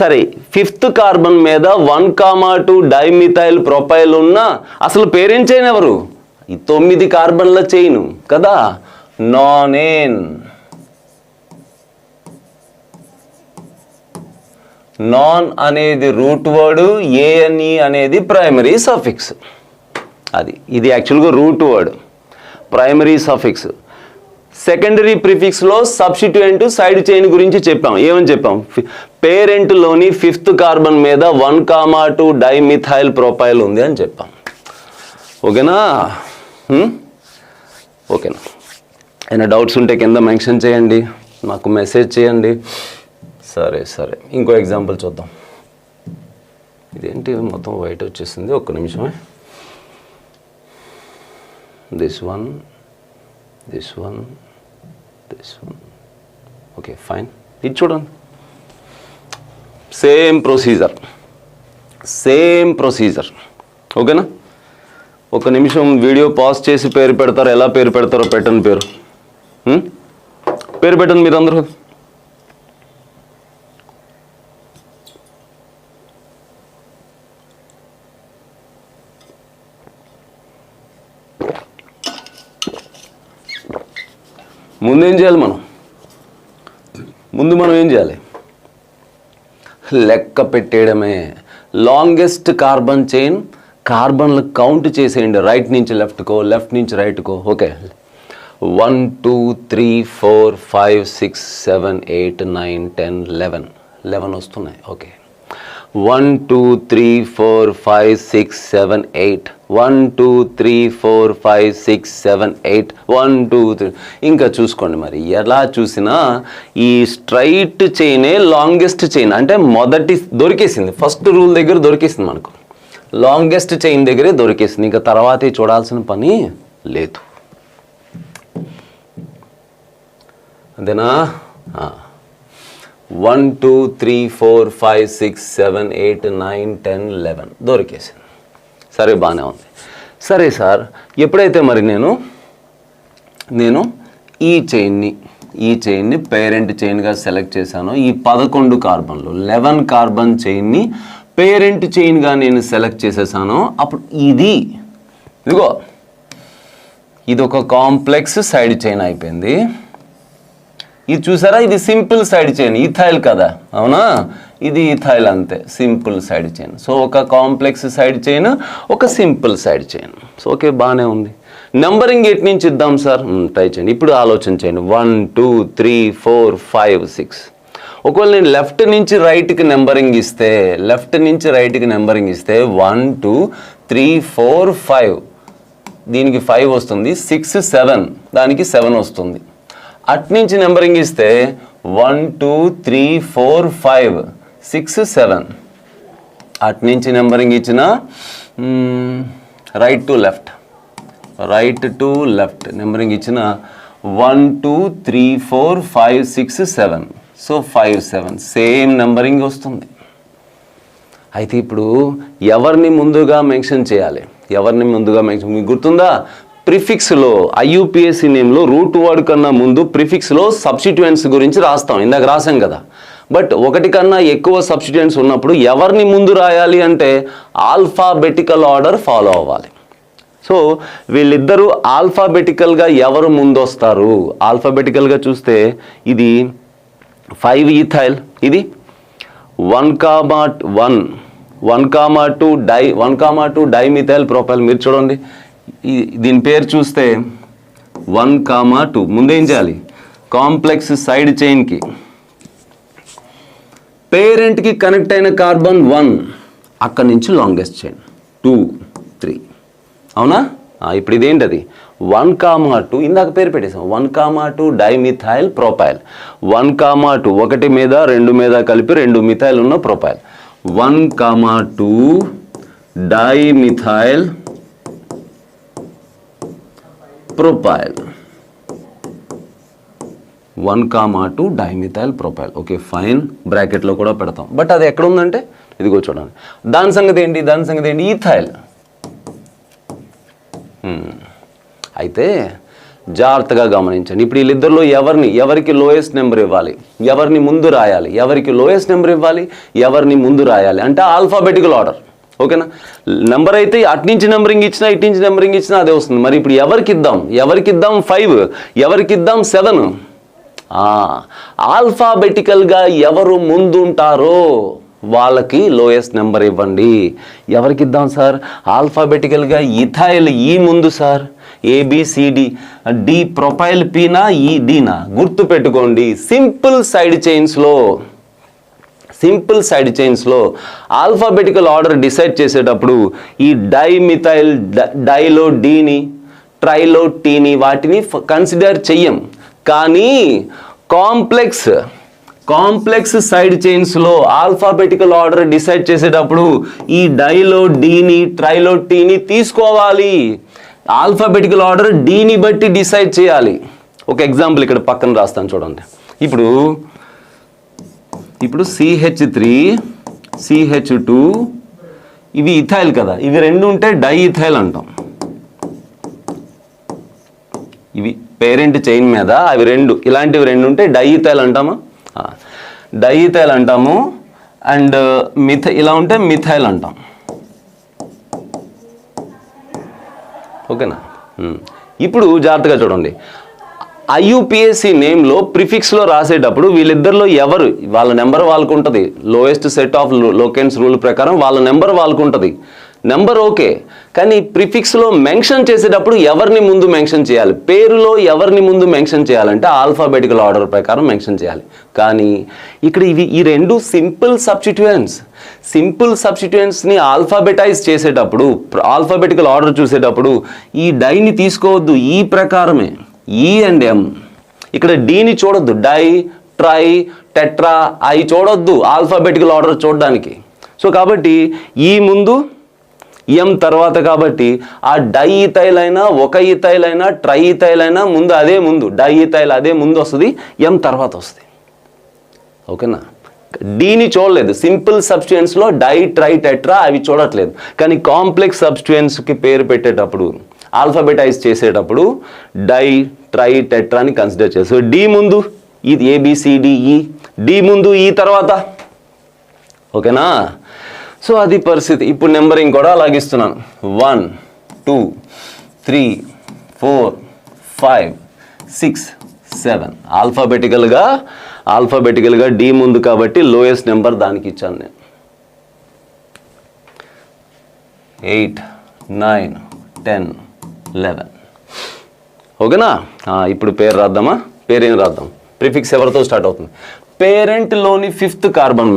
సరే, 5th కార్బన్ మీద 1,2 డైమిథైల్ ప్రొపైల్ ఉన్న అసలు పేరెంట్ చైన్ ఎవరు? ఈ 9 కార్బన్ల చైన్ కదా, నానేన్. నాన్ అనేది రూట్ వర్డ్, ANE అనేది ప్రైమరీ సఫిక్స్. ఇది యాక్చువల్గా root word, primary suffix. Secondary ప్రిఫిక్స్లో సబ్స్టిట్యూయెంట్ సైడ్ చైన్ గురించి చెప్పాం. ఏమని చెప్పాం? పేరెంట్లోని 5th కార్బన్ మీద 1,2 డైమిథైల్ ప్రొపైల్ ఉంది అని చెప్పాం. ఓకేనా? ఓకేనా? ఏమైనా డౌట్స్ ఉంటే కింద మెన్షన్ చేయండి, నాకు మెసేజ్ చేయండి. సరే, ఇంకో ఎగ్జాంపుల్ చూద్దాం. ఇదేంటి మొత్తం వైట్ వచ్చేసింది, ఒక్క నిమిషమే. This one. Okay, fine. ఇది చూడండి, సేమ్ ప్రొసీజర్. ఓకేనా? ఒక నిమిషం వీడియో పాజ్ చేసి పేరు పెడతారు. ఎలా పేరు పెడతారో పెట్టండి. పేరు పెట్టండి మీరు అందరూ. ముందేం చేయాలి మనం ఏం చేయాలి? లెక్క పెట్టేయడమే. లాంగెస్ట్ కార్బన్ చైన్, కార్బన్లు కౌంట్ చేసేయండి. రైట్ నుంచి లెఫ్ట్కో, లెఫ్ట్ నుంచి రైట్కో. ఓకే, 1 2 3 4 5 6 7 8 9 10 11 వస్తున్నాయి. ఓకే, 1 2 3 4 5 6 7 8 1 2 3 4 5 6 7 8 1 2 3 ఇంకా చూసుకోండి. మరి ఎలా చూసినా ఈ స్ట్రైట్ చైనే లాంగెస్ట్ చైన్, అంటే మొదటి దొరికేసింది, ఫస్ట్ రూల్ దగ్గర దొరికేసింది మనకు, లాంగెస్ట్ చైన్ దగ్గరే దొరికేసింది. ఇంకా తర్వాత చూడాల్సిన పని లేదు. అంతేనా? 1 2 3 4 5 6 7 8 9 10 11 దొరికేసింది. సరే, బాగానే ఉంది. సరే సార్, ఎప్పుడైతే మరి నేను ఈ చైన్ని పేరెంట్ చైన్గా సెలెక్ట్ చేశానో, ఈ 11 కార్బన్లు 11 కార్బన్ చైన్ని పేరెంట్ చైన్గా నేను సెలెక్ట్ చేసేసానో, అప్పుడు ఇదిగో ఇది ఒక కాంప్లెక్స్ సైడ్ చైన్ అయిపోయింది. ఇది చూసారా, ఇది సింపుల్ సైడ్ చైన్, ఈథైల్ కదా, అవునా? ఇది ఈథైల్ అంతే, సింపుల్ సైడ్ చైన్. సో ఒక కాంప్లెక్స్ సైడ్ చైన్, ఒక simple side chain. So okay, బాగానే ఉంది. నెంబరింగ్ ఎటు నుంచి ఇద్దాం సార్? ట్రై చేయండి. ఇప్పుడు ఆలోచించండి. 1 2 3 4 5 6. ఒకవేళ నేను లెఫ్ట్ నుంచి రైట్కి నెంబరింగ్ ఇస్తే 1 2 3 4 5, దీనికి 5 వస్తుంది, 6 7, దానికి 7 వస్తుంది. అట్నుంచి నెంబరింగ్ ఇస్తే 1 2 3 4 5 6 7, అట్నుంచి నెంబరింగ్ ఇచ్చిన రైట్ టు లెఫ్ట్ నెంబరింగ్ ఇచ్చిన 1 2 3 4 5 6 7. సో 5 7 సేమ్ నెంబరింగ్ వస్తుంది. అయితే ఇప్పుడు ఎవరిని ముందుగా మెన్షన్ చేయాలి? మీకు గుర్తుందా? ప్రిఫిక్స్లో IUPAC నేమ్లో రూట్ వర్డ్ కన్నా ముందు ప్రిఫిక్స్లో సబ్స్టిట్యూయెంట్స్ గురించి రాస్తాం, ఇందాక రాసాం కదా. బట్ ఒకటి కన్నా ఎక్కువ సబ్స్టిట్యూయెంట్స్ ఉన్నప్పుడు ఎవరిని ముందు రాయాలి అంటే ఆల్ఫాబెటికల్ ఆర్డర్ ఫాలో అవ్వాలి. సో వీళ్ళిద్దరూ ఆల్ఫాబెటికల్గా ఎవరు ముందు వస్తారు? ఆల్ఫాబెటికల్గా చూస్తే ఇది 5 ఈథైల్, ఇది 1,2 డైమిథైల్ ప్రొపైల్. మీరు చూడండి, దీని పేరు చూస్తే 1,2. ముందేం చేయాలి? కాంప్లెక్స్ సైడ్ చైన్కి పేరెంట్కి కనెక్ట్ అయిన కార్బన్ 1, అక్కడి నుంచి లాంగెస్ట్ చైన్ 2 3, అవునా? ఇప్పుడు ఇదేంటది? 1,2, ఇందాక పేరు పెట్టేసాం, 1,2 డైమిథైల్ ప్రొపైల్. 1,2 ఒకటి మీద 2 మీద కలిపి 2 మిథైల్ ఉన్న propyl. 1,2 dimethyl propyl. 1,2 dimethyl propyl. Okay, fine, బ్రాకెట్లో కూడా పెడతాం. బట్ అది ఎక్కడ ఉందంటే ఇదిగో చూడండి. దాని సంగతి ఏంటి? ఈథైల్. అయితే జాగ్రత్తగా గమనించండి. ఇప్పుడు వీళ్ళిద్దరిలో ఎవరికి లోయెస్ట్ నెంబర్ ఇవ్వాలి, ఎవరిని ముందు రాయాలి, ఎవరిని ముందు రాయాలి అంటే ఆల్ఫాబెటికల్ ఆర్డర్. ఓకేనా? నెంబర్ అయితే అట్నుంచి నెంబరింగ్ ఇచ్చినా ఇట్నుంచి నెంబరింగ్ ఇచ్చినా అదే వస్తుంది. మరి ఇప్పుడు ఎవరికి ఇద్దాం 5, ఎవరికి ఇద్దాం 7? ఆల్ఫాబెటికల్గా ఎవరు ముందుంటారో వాళ్ళకి లోయెస్ట్ నెంబర్ ఇవ్వండి. ఎవరికి ఇద్దాం సార్? ఆల్ఫాబెటికల్గా ఇథైల్ ఈ ముందు సార్, ABCD D ప్రొపైల్ పీనా ఈ డీనా? గుర్తు పెట్టుకోండి, సింపుల్ సైడ్ చైన్స్లో ఆల్ఫాబెటికల్ ఆర్డర్ డిసైడ్ చేసేటప్పుడు ఈ డైమిథైల్ డైలో డీని, ట్రైలో టీని వాటిని కన్సిడర్ చెయ్యం. కానీ కాంప్లెక్స్ సైడ్ చైన్స్లో ఆల్ఫాబెటికల్ ఆర్డర్ డిసైడ్ చేసేటప్పుడు ఈ డైలో డీని, ట్రైలో టీని తీసుకోవాలి. ఆల్ఫాబెటికల్ ఆర్డర్ డీని బట్టి డిసైడ్ చేయాలి. ఒక ఎగ్జాంపుల్ ఇక్కడ పక్కన రాస్తాను చూడండి. ఇప్పుడు CH3 CH2 ఇవి ఇథైల్ కదా, ఇవి రెండు ఉంటే డైఇథైల్ అంటాం. ఇవి పేరెంట్ చైన్ మీద అవి రెండు, ఇలాంటివి రెండు ఉంటే డైఇథైల్ అంటామా? డైఇథైల్ అంటాము. అండ్ ఇలా ఉంటే మిథైల్ అంటాం. ఓకేనా? ఇప్పుడు జాగ్రత్తగా చూడండి. IUPAC నేమ్లో ప్రిఫిక్స్లో రాసేటప్పుడు వీళ్ళిద్దరిలో వాళ్ళ నెంబర్ వాళ్ళకు ఉంటుంది. లోయెస్ట్ సెట్ ఆఫ్ లోకెన్స్ రూల్ ప్రకారం వాళ్ళ నెంబర్ వాళ్ళకు ఉంటుంది. నెంబర్ ఓకే, కానీ ప్రిఫిక్స్లో మెన్షన్ చేసేటప్పుడు ఎవరిని ముందు మెన్షన్ చేయాలి, పేరులో ఎవరిని ముందు మెన్షన్ చేయాలంటే ఆల్ఫాబెటికల్ ఆర్డర్ ప్రకారం మెన్షన్ చేయాలి. కానీ ఇక్కడ ఈ రెండు సింపుల్ సబ్స్టిట్యూయెంట్స్ని ఆల్ఫాబెటైజ్ చేసేటప్పుడు, ఆల్ఫాబెటికల్ ఆర్డర్ చూసేటప్పుడు ఈ డైని తీసుకోవద్దు, ఈ ప్రకారమే ఈ అండ్ ఎం. ఇక్కడ డీని చూడొద్దు, డై, ట్రై, టెట్రా అవి చూడొద్దు ఆల్ఫాబెటికల్ ఆర్డర్ చూడడానికి. సో కాబట్టి ఈ ముందు ఎం తర్వాత, కాబట్టి ఆ డై ఈథైల్ అయినా, ఒక ఈథైల్ అయినా, ట్రై ఈథైల్ అయినా ముందు అదే ముందు, డై ఈథైల్ అదే ముందు వస్తుంది, ఎం తర్వాత వస్తుంది. ఓకేనా? డీని చూడలేదు, సింపుల్ సబ్స్టిట్యూయెంట్స్లో డై, ట్రై, టెట్రా అవి చూడట్లేదు. కానీ కాంప్లెక్స్ సబ్స్టిట్యూయెంట్స్కి పేరు పెట్టేటప్పుడు, ఆల్ఫాబెటైజ్ చేసేటప్పుడు డై, ట్రై, టెట్రా అని కన్సిడర్ చేస్తారు. డి ముందు ఇది ABCDE, డి ముందు ఈ తర్వాత. ఓకేనా? సో అది పరిస్థితి. ఇప్పుడు నెంబరింగ్ కూడా అలాగిస్తున్నాను. 1 2 3 4 5 6 7 ఆల్ఫాబెటికల్గా డి ముందు కాబట్టి లోయెస్ట్ నెంబర్ దానికి ఇచ్చాను నేను. 8 9 10 11. ఓకేనా? ఇప్పుడు పేరు రాద్దామా? పేరేం రాద్దాం? ప్రిఫిక్స్ ఎవరితో స్టార్ట్ అవుతుంది? పేరెంట్లోని 5th కార్బన్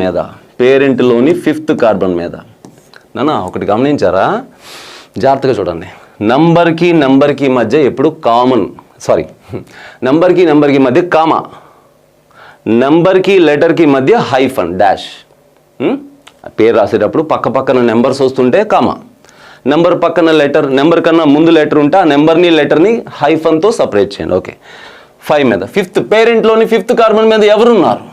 మీద. నానా ఒకటి గమనించారా? జాగ్రత్తగా చూడండి. నంబర్కి మధ్య ఎప్పుడు నంబర్కి మధ్య కామా, నంబర్కి లెటర్కి మధ్య హైఫన్ డాష్. పేరు రాసేటప్పుడు పక్కన నెంబర్స్ వస్తుంటే కామా, నెంబర్ పక్కన లెటర్, నెంబర్ కన్నా ముందు లెటర్ ఉంటే ఆ నెంబర్ని లెటర్ని హైఫన్తో సపరేట్ చేయండి. ఓకే. 5 మీద 5th పేరెంట్లోని 5th కార్బన్ మీద ఎవరున్నారు?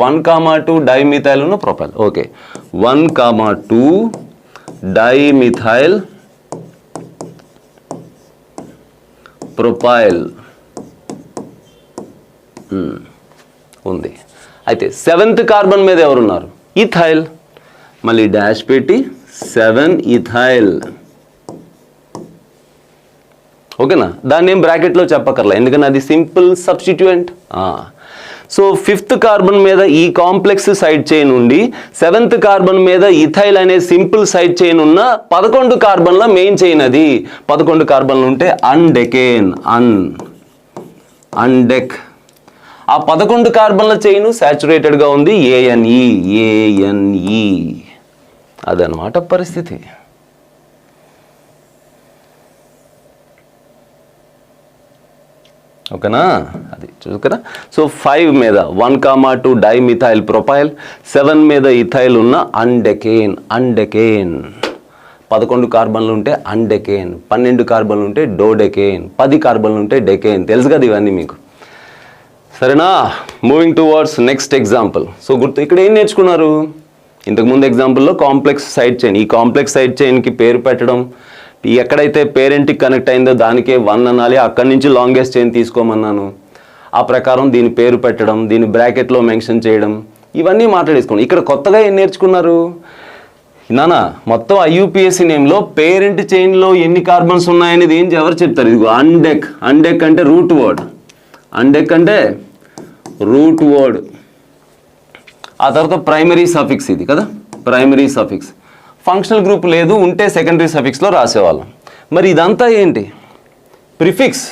1,2 డైమిథైల్ ఉన్న ప్రొపైల్. ఓకే. 1,2 డైమిథైల్ ప్రొపైల్ ఉంది. అయితే 7th కార్బన్ మీద ఎవరున్నారు? ఇథైల్. మళ్ళీ డాష్ పెట్టి 7 ఇథైల్. ఓకేనా? దాన్ని ఏం బ్రాకెట్లో చెప్పక్కర్లా, ఎందుకంటే అది simple substituent. So 5th carbon మీద ఈ కాంప్లెక్స్ సైడ్ చైన్ ఉండి 7th కార్బన్ మీద ఇథైల్ అనే సింపుల్ సైడ్ చైన్ ఉన్న 11 కార్బన్ల మెయిన్ చైన్ అది. 11 కార్బన్లు ఉంటే అన్డెకేన్, అన్డెక్. ఆ 11 కార్బన్ల చైన్ సాచురేటెడ్గా ఉంది, ANE. అదనమాట పరిస్థితి. ఓకేనా? అది చూసుకరా. సో 5 మీద 1,2 డైమిథైల్ ప్రొపైల్, 7 మీద ఇథైల్ ఉన్న అన్డెకేన్. 11 కార్బన్లు ఉంటే అన్డెకేన్, 12 కార్బన్లు ఉంటే డోడెకేన్, 10 కార్బన్లు ఉంటే డెకేన్. తెలుసు కదా ఇవన్నీ మీకు. సరేనా? Moving towards next example. So ఇక్కడ ఏం నేర్చుకున్నారు? ఇంతకుముందు ఎగ్జాంపుల్లో కాంప్లెక్స్ సైడ్ చైన్. ఈ కాంప్లెక్స్ సైడ్ చైన్కి పేరు పెట్టడం, ఎక్కడైతే పేరెంట్కి కనెక్ట్ అయిందో దానికే 1 అనాలి, అక్కడి నుంచి లాంగెస్ట్ చైన్ తీసుకోమన్నాను. ఆ ప్రకారం దీని పేరు పెట్టడం, దీని బ్రాకెట్లో మెన్షన్ చేయడం, ఇవన్నీ మాట్లాడేసుకోండి. ఇక్కడ కొత్తగా ఏం నేర్చుకున్నారు? మొత్తం IUPAC నేమ్లో పేరెంట్ చైన్లో ఎన్ని కార్బన్స్ ఉన్నాయనేది ఎవరు చెప్తారు? ఇదిగో అన్డెక్. అన్డెక్ అంటే రూట్ వర్డ్. ఆ తర్వాత ప్రైమరీ సఫిక్స్, ఇది కదా ప్రైమరీ సఫిక్స్. ఫంక్షనల్ గ్రూప్ లేదు, ఉంటే సెకండరీ సఫిక్స్లో రాసేవాళ్ళం. మరి ఇదంతా ఏంటి? ప్రిఫిక్స్.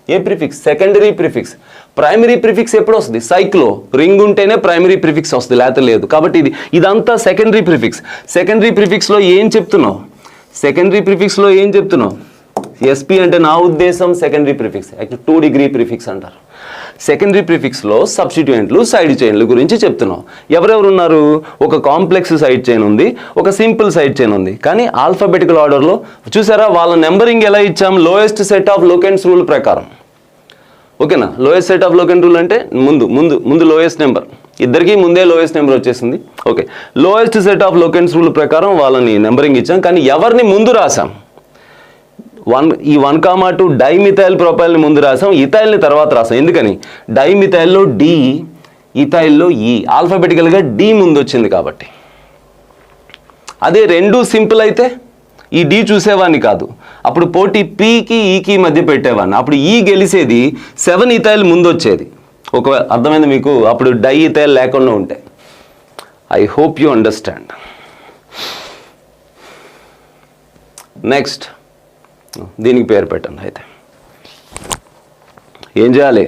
ఏ prefix? Secondary prefix. Primary prefix ఎప్పుడు వస్తుంది? సైక్లో రింగ్ ఉంటేనే ప్రైమరీ ప్రిఫిక్స్ వస్తుంది, లేకపోతే లేదు. కాబట్టి ఇదంతా సెకండరీ ప్రిఫిక్స్. సెకండరీ ప్రిఫిక్స్లో ఏం చెప్తున్నావు? SP అంటే నా ఉద్దేశం secondary prefix, actual 2 degree prefix అంటారు. సెకండరీ ప్రిఫిక్స్లో సబ్స్టిట్యూయెంట్లు, సైడ్ చైన్ల గురించి చెప్తున్నాం. ఎవరెవరు ఉన్నారు? ఒక కాంప్లెక్స్ సైడ్ చైన్ ఉంది, ఒక సింపుల్ సైడ్ చైన్ ఉంది. కానీ ఆల్ఫాబెటికల్ ఆర్డర్లో చూసారా వాళ్ళ నెంబరింగ్ ఎలా ఇచ్చాం? Lowest set of locants rule ప్రకారం. ఓకేనా? Lowest set of locant rule అంటే ముందు లోయెస్ట్ నెంబర్, ఇద్దరికి ముందే లోయెస్ట్ నెంబర్ వచ్చేసింది. Okay. Lowest set of locants rule ప్రకారం వాళ్ళని నెంబరింగ్ ఇచ్చాం. కానీ ఎవరిని ముందు రాసాం? 1,2 డైమిథైల్ ప్రొపైల్ని ముందు రాసాం, ఇథైల్ని తర్వాత రాసాం. ఎందుకని? డైమిథైల్లో D, ఇథైల్లో E. ఆల్ఫాబెటికల్గా D ముందు వచ్చింది కాబట్టి. అదే రెండు సింపుల్ అయితే ఈ D చూసేవాడిని కాదు, అప్పుడు పోటీ Pకి Eకి మధ్య పెట్టేవాడిని. అప్పుడు E గెలిచేది, 7 ఇథైల్ ముందు వచ్చేది. ఒకవేళ అర్థమైంది మీకు? అప్పుడు డై ఇథైల్ లేకుండా ఉంటే. I hope you understand. Next దీనికి పేరు పెట్టండి. అయితే ఏం చేయాలి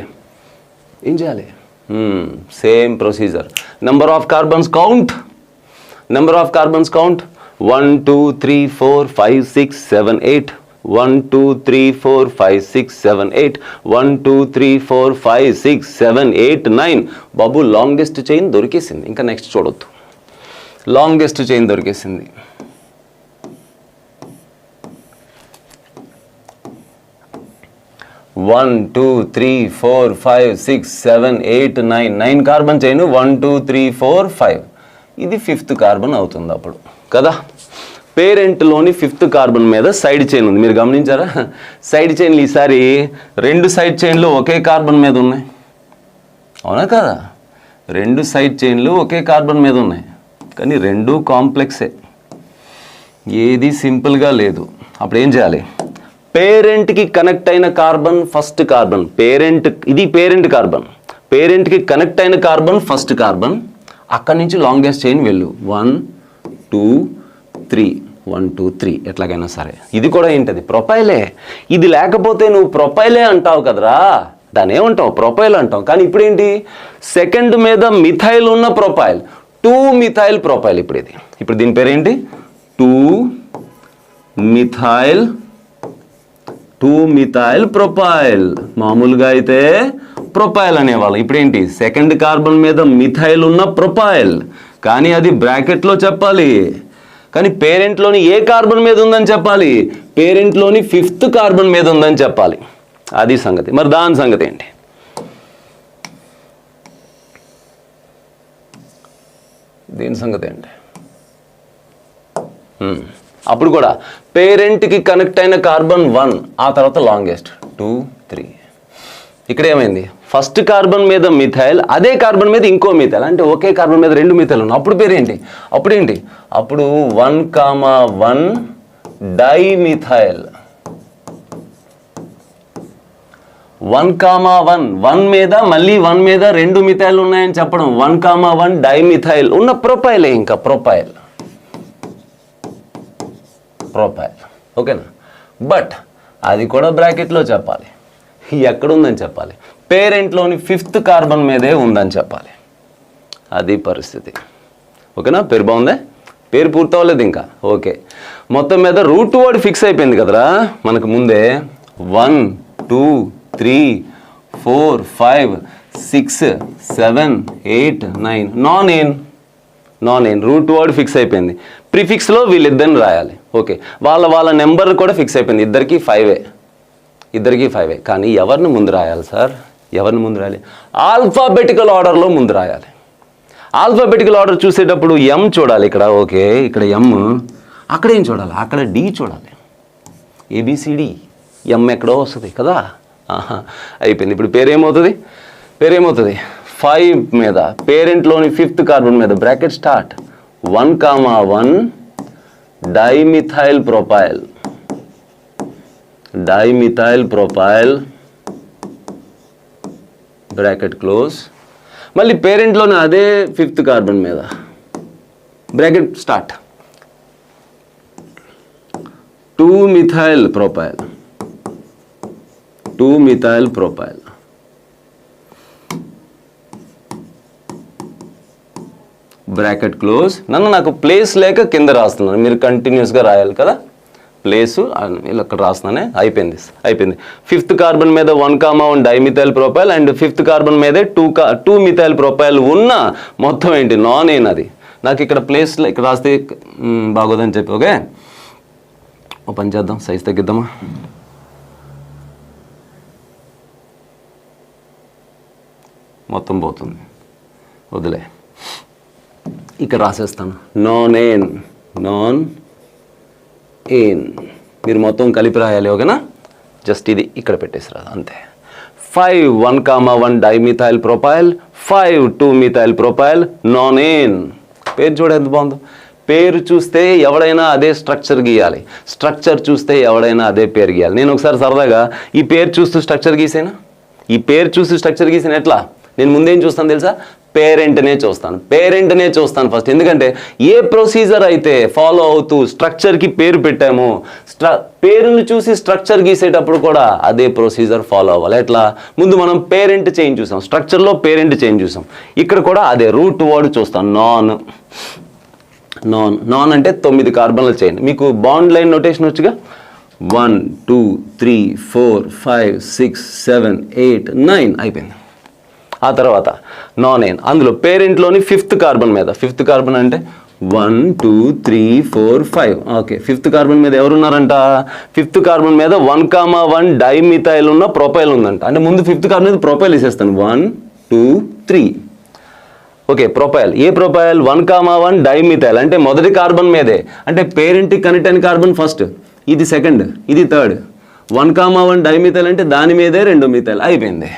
same procedure. Number of carbons count 1 2 3 4 5 6 7 8 1 2 3 4 5 6 7 8 1 2 3 4 5 6 7 8 9. బాబు లాంగెస్ట్ చైన్ దొరికేసింది. ఇంకా నెక్స్ట్ చూడొద్దు. లాంగెస్ట్ చైన్ దొరికేసింది. One 2 3 4 5 6 7 8 9 carbon chain 1 2 3 4 5. ఇది 5th కార్బన్ అవుతుంది అప్పుడు కదా. పేరెంట్లోని 5th కార్బన్ మీద సైడ్ చైన్ ఉంది. మీరు గమనించారా? సైడ్ చైన్లు ఈసారి 2 సైడ్ చైన్లు ఒకే కార్బన్ మీద ఉన్నాయి. అవునా కదా? 2 సైడ్ చైన్లు ఒకే కార్బన్ మీద ఉన్నాయి. కానీ 2 కాంప్లెక్సే, ఏది సింపుల్గా లేదు. అప్పుడు ఏం చేయాలి? పేరెంట్కి కనెక్ట్ అయిన కార్బన్ ఫస్ట్ కార్బన్. ఇది పేరెంట్ కార్బన్. పేరెంట్కి కనెక్ట్ అయిన కార్బన్ ఫస్ట్ కార్బన్. అక్కడి నుంచి లాంగెస్ట్ చైన్ వెళ్ళు. 1 2 3 1 2 3 ఎట్లాగైనా సరే. ఇది కూడా ఏంటది? ప్రొపైలే. ఇది లేకపోతే నువ్వు ప్రొపైలే అంటావు కదరా. దాన్ని ఏమంటావు? ప్రొపైల్ అంటావు. కానీ ఇప్పుడు ఏంటి? సెకండ్ మీద మిథైల్ ఉన్న ప్రొపైల్, 2 మిథైల్ ప్రొపైల్. ఇప్పుడు దీని పేరేంటి? 2 మిథైల్ ప్రొపైల్. మామూలుగా అయితే ప్రొపైల్ అనేవాళ్ళం. ఇప్పుడేంటి? సెకండ్ కార్బన్ మీద మిథైల్ ఉన్న ప్రొపైల్. కానీ అది బ్రాకెట్లో చెప్పాలి. కానీ పేరెంట్లోని ఏ కార్బన్ మీద ఉందని చెప్పాలి? పేరెంట్లోని 5th కార్బన్ మీద ఉందని చెప్పాలి. అది సంగతి. మరి దాని సంగతి ఏంటి? దీని సంగతి ఏంటి? అప్పుడు కూడా పేరెంట్కి కనెక్ట్ అయిన కార్బన్ 1, ఆ తర్వాత లాంగెస్ట్ 2 3. ఇక్కడ ఏమైంది? ఫస్ట్ కార్బన్ మీద మిథైల్, అదే కార్బన్ మీద ఇంకో మిథైల్. అంటే ఒకే కార్బన్ మీద 2 మిథైల్ ఉన్నాయి. అప్పుడు పేరేంటి? అప్పుడు 1,1 డైమిథైల్. 1,1 1 మీద మళ్ళీ 1 మీద 2 మిథైల్ ఉన్నాయని చెప్పడం. 1,1 డైమిథైల్ ఉన్న ప్రొపైలే. ఇంకా ప్రొపైల్. ఓకేనా? బట్ అది కూడా బ్రాకెట్లో చెప్పాలి. ఎక్కడుందని చెప్పాలి? పేరెంట్లోని 5th కార్బన్ మీదే ఉందని చెప్పాలి. అది పరిస్థితి. ఓకేనా? పేరు బాగుందా? పేరు పూర్తవలేదు ఇంకా. ఓకే, మొత్తం మీద రూట్ వర్డ్ ఫిక్స్ అయిపోయింది కదరా మనకు ముందే. 1 2 3 4 5 6 7 8 9 నాన్ ఎయిన్ రూట్ వర్డ్ ఫిక్స్ అయిపోయింది. ప్రిఫిక్స్లో వీళ్ళిద్దరిని రాయాలి. ఓకే, వాళ్ళ నెంబర్ కూడా ఫిక్స్ అయిపోయింది. ఇద్దరికి 5. కానీ ఎవరిని ముందు రాయాలి సార్? ఎవరిని ముందు రాయాలి? ఆల్ఫాబెటికల్ ఆర్డర్లో ముందు రాయాలి. ఆల్ఫాబెటికల్ ఆర్డర్ చూసేటప్పుడు ఎం చూడాలి ఇక్కడ. ఓకే, ఇక్కడ ఎం. అక్కడ ఏం చూడాలి? అక్కడ డి చూడాలి. ABCD. ఎం ఎక్కడో వస్తుంది కదా. అయిపోయింది. ఇప్పుడు పేరేమవుతుంది? 5 మీద పేరెంట్లోని 5th కార్బన్ మీద bracket start. 1,1 dimethyl propyl bracket close. మళ్ళీ పేరెంట్లోని అదే 5th కార్బన్ మీద bracket start. 2 methyl propyl bracket close. నాకు ప్లేస్ లేక కింద రాస్తున్నాను. మీరు కంటిన్యూస్గా రాయాలి కదా. ప్లేసు ఇలా అక్కడ రాస్తున్నానే. అయిపోయింది. 5th కార్బన్ మీద 1,1 dimethyl propyl and 5th carbon మీదే 2 మిథైల్ ప్రొపైల్ ఉన్న మొత్తం ఏంటి? నాన్ ఎయిన్. అది నాకు ఇక్కడ ప్లేస్లో ఇక్కడ రాస్తే బాగోదని చెప్పి. ఓకే, ఓ పని చేద్దాం, సైజ్ తగ్గిద్దామా? మొత్తం పోతుంది, వదిలే. ఇక్కడ రాసేస్తాను. నాన్ ఎయిన్ మీరు మొత్తం కలిపి రాయాలి. ఓకేనా? జస్ట్ ఇది ఇక్కడ పెట్టేసిరా అంతే. 5 1,1 dimethyl propyl, 5 2 methyl propyl, nonane. పేరు చూడ ఎంత బాగుందో. పేరు చూస్తే ఎవడైనా అదే స్ట్రక్చర్ గీయాలి. స్ట్రక్చర్ చూస్తే ఎవడైనా అదే పేరు గీయాలి. నేను ఒకసారి సరదాగా ఈ పేరు చూస్తూ స్ట్రక్చర్ గీసాను. ఎట్లా? నేను ముందేం చూస్తాను తెలుసా? పేరెంట్నే చూస్తాను ఫస్ట్. ఎందుకంటే ఏ ప్రొసీజర్ అయితే ఫాలో అవుతూ స్ట్రక్చర్కి పేరు పెట్టామో పేరుని చూసి స్ట్రక్చర్ గీసేటప్పుడు కూడా అదే ప్రొసీజర్ ఫాలో అవ్వాలి. ఎట్లా? ముందు మనం పేరెంట్ చైన్ చూసాం, స్ట్రక్చర్లో పేరెంట్ చైన్ చూసాం. ఇక్కడ కూడా అదే రూట్ వర్డ్ చూస్తాం, నాన్ అంటే 9 కార్బన్ల చైన్. మీకు బాండ్ లైన్ నోటేషన్ వచ్చుగా, 1 2 3 4 5 6 7 8 9 అయిపోయింది. ఆ తర్వాత నాన్ ఎయిన్, అందులో పేరెంట్లోని 5th కార్బన్ మీద, 5th కార్బన్ అంటే 1 2 3 4 5. ఓకే, 5th కార్బన్ మీద ఎవరున్నారంట? 5th కార్బన్ మీద 1,1 డైమిథైల్ ఉన్న ప్రొపైల్ ఉందంట. అంటే ముందు 5th కార్బన్ మీద ప్రొపైల్ వేసేస్తాను, 1 2 3. Okay, propyl. ఏ ప్రొపైల్? 1,1 డైమిథైల్ అంటే మొదటి కార్బన్ మీదే. అంటే పేరెంట్కి కనెక్ట్ అయిన కార్బన్ ఫస్ట్, ఇది సెకండ్, ఇది థర్డ్. 1,1 డైమిథైల్ అంటే దాని మీదే 2 మిథైల్. అయిపోయింది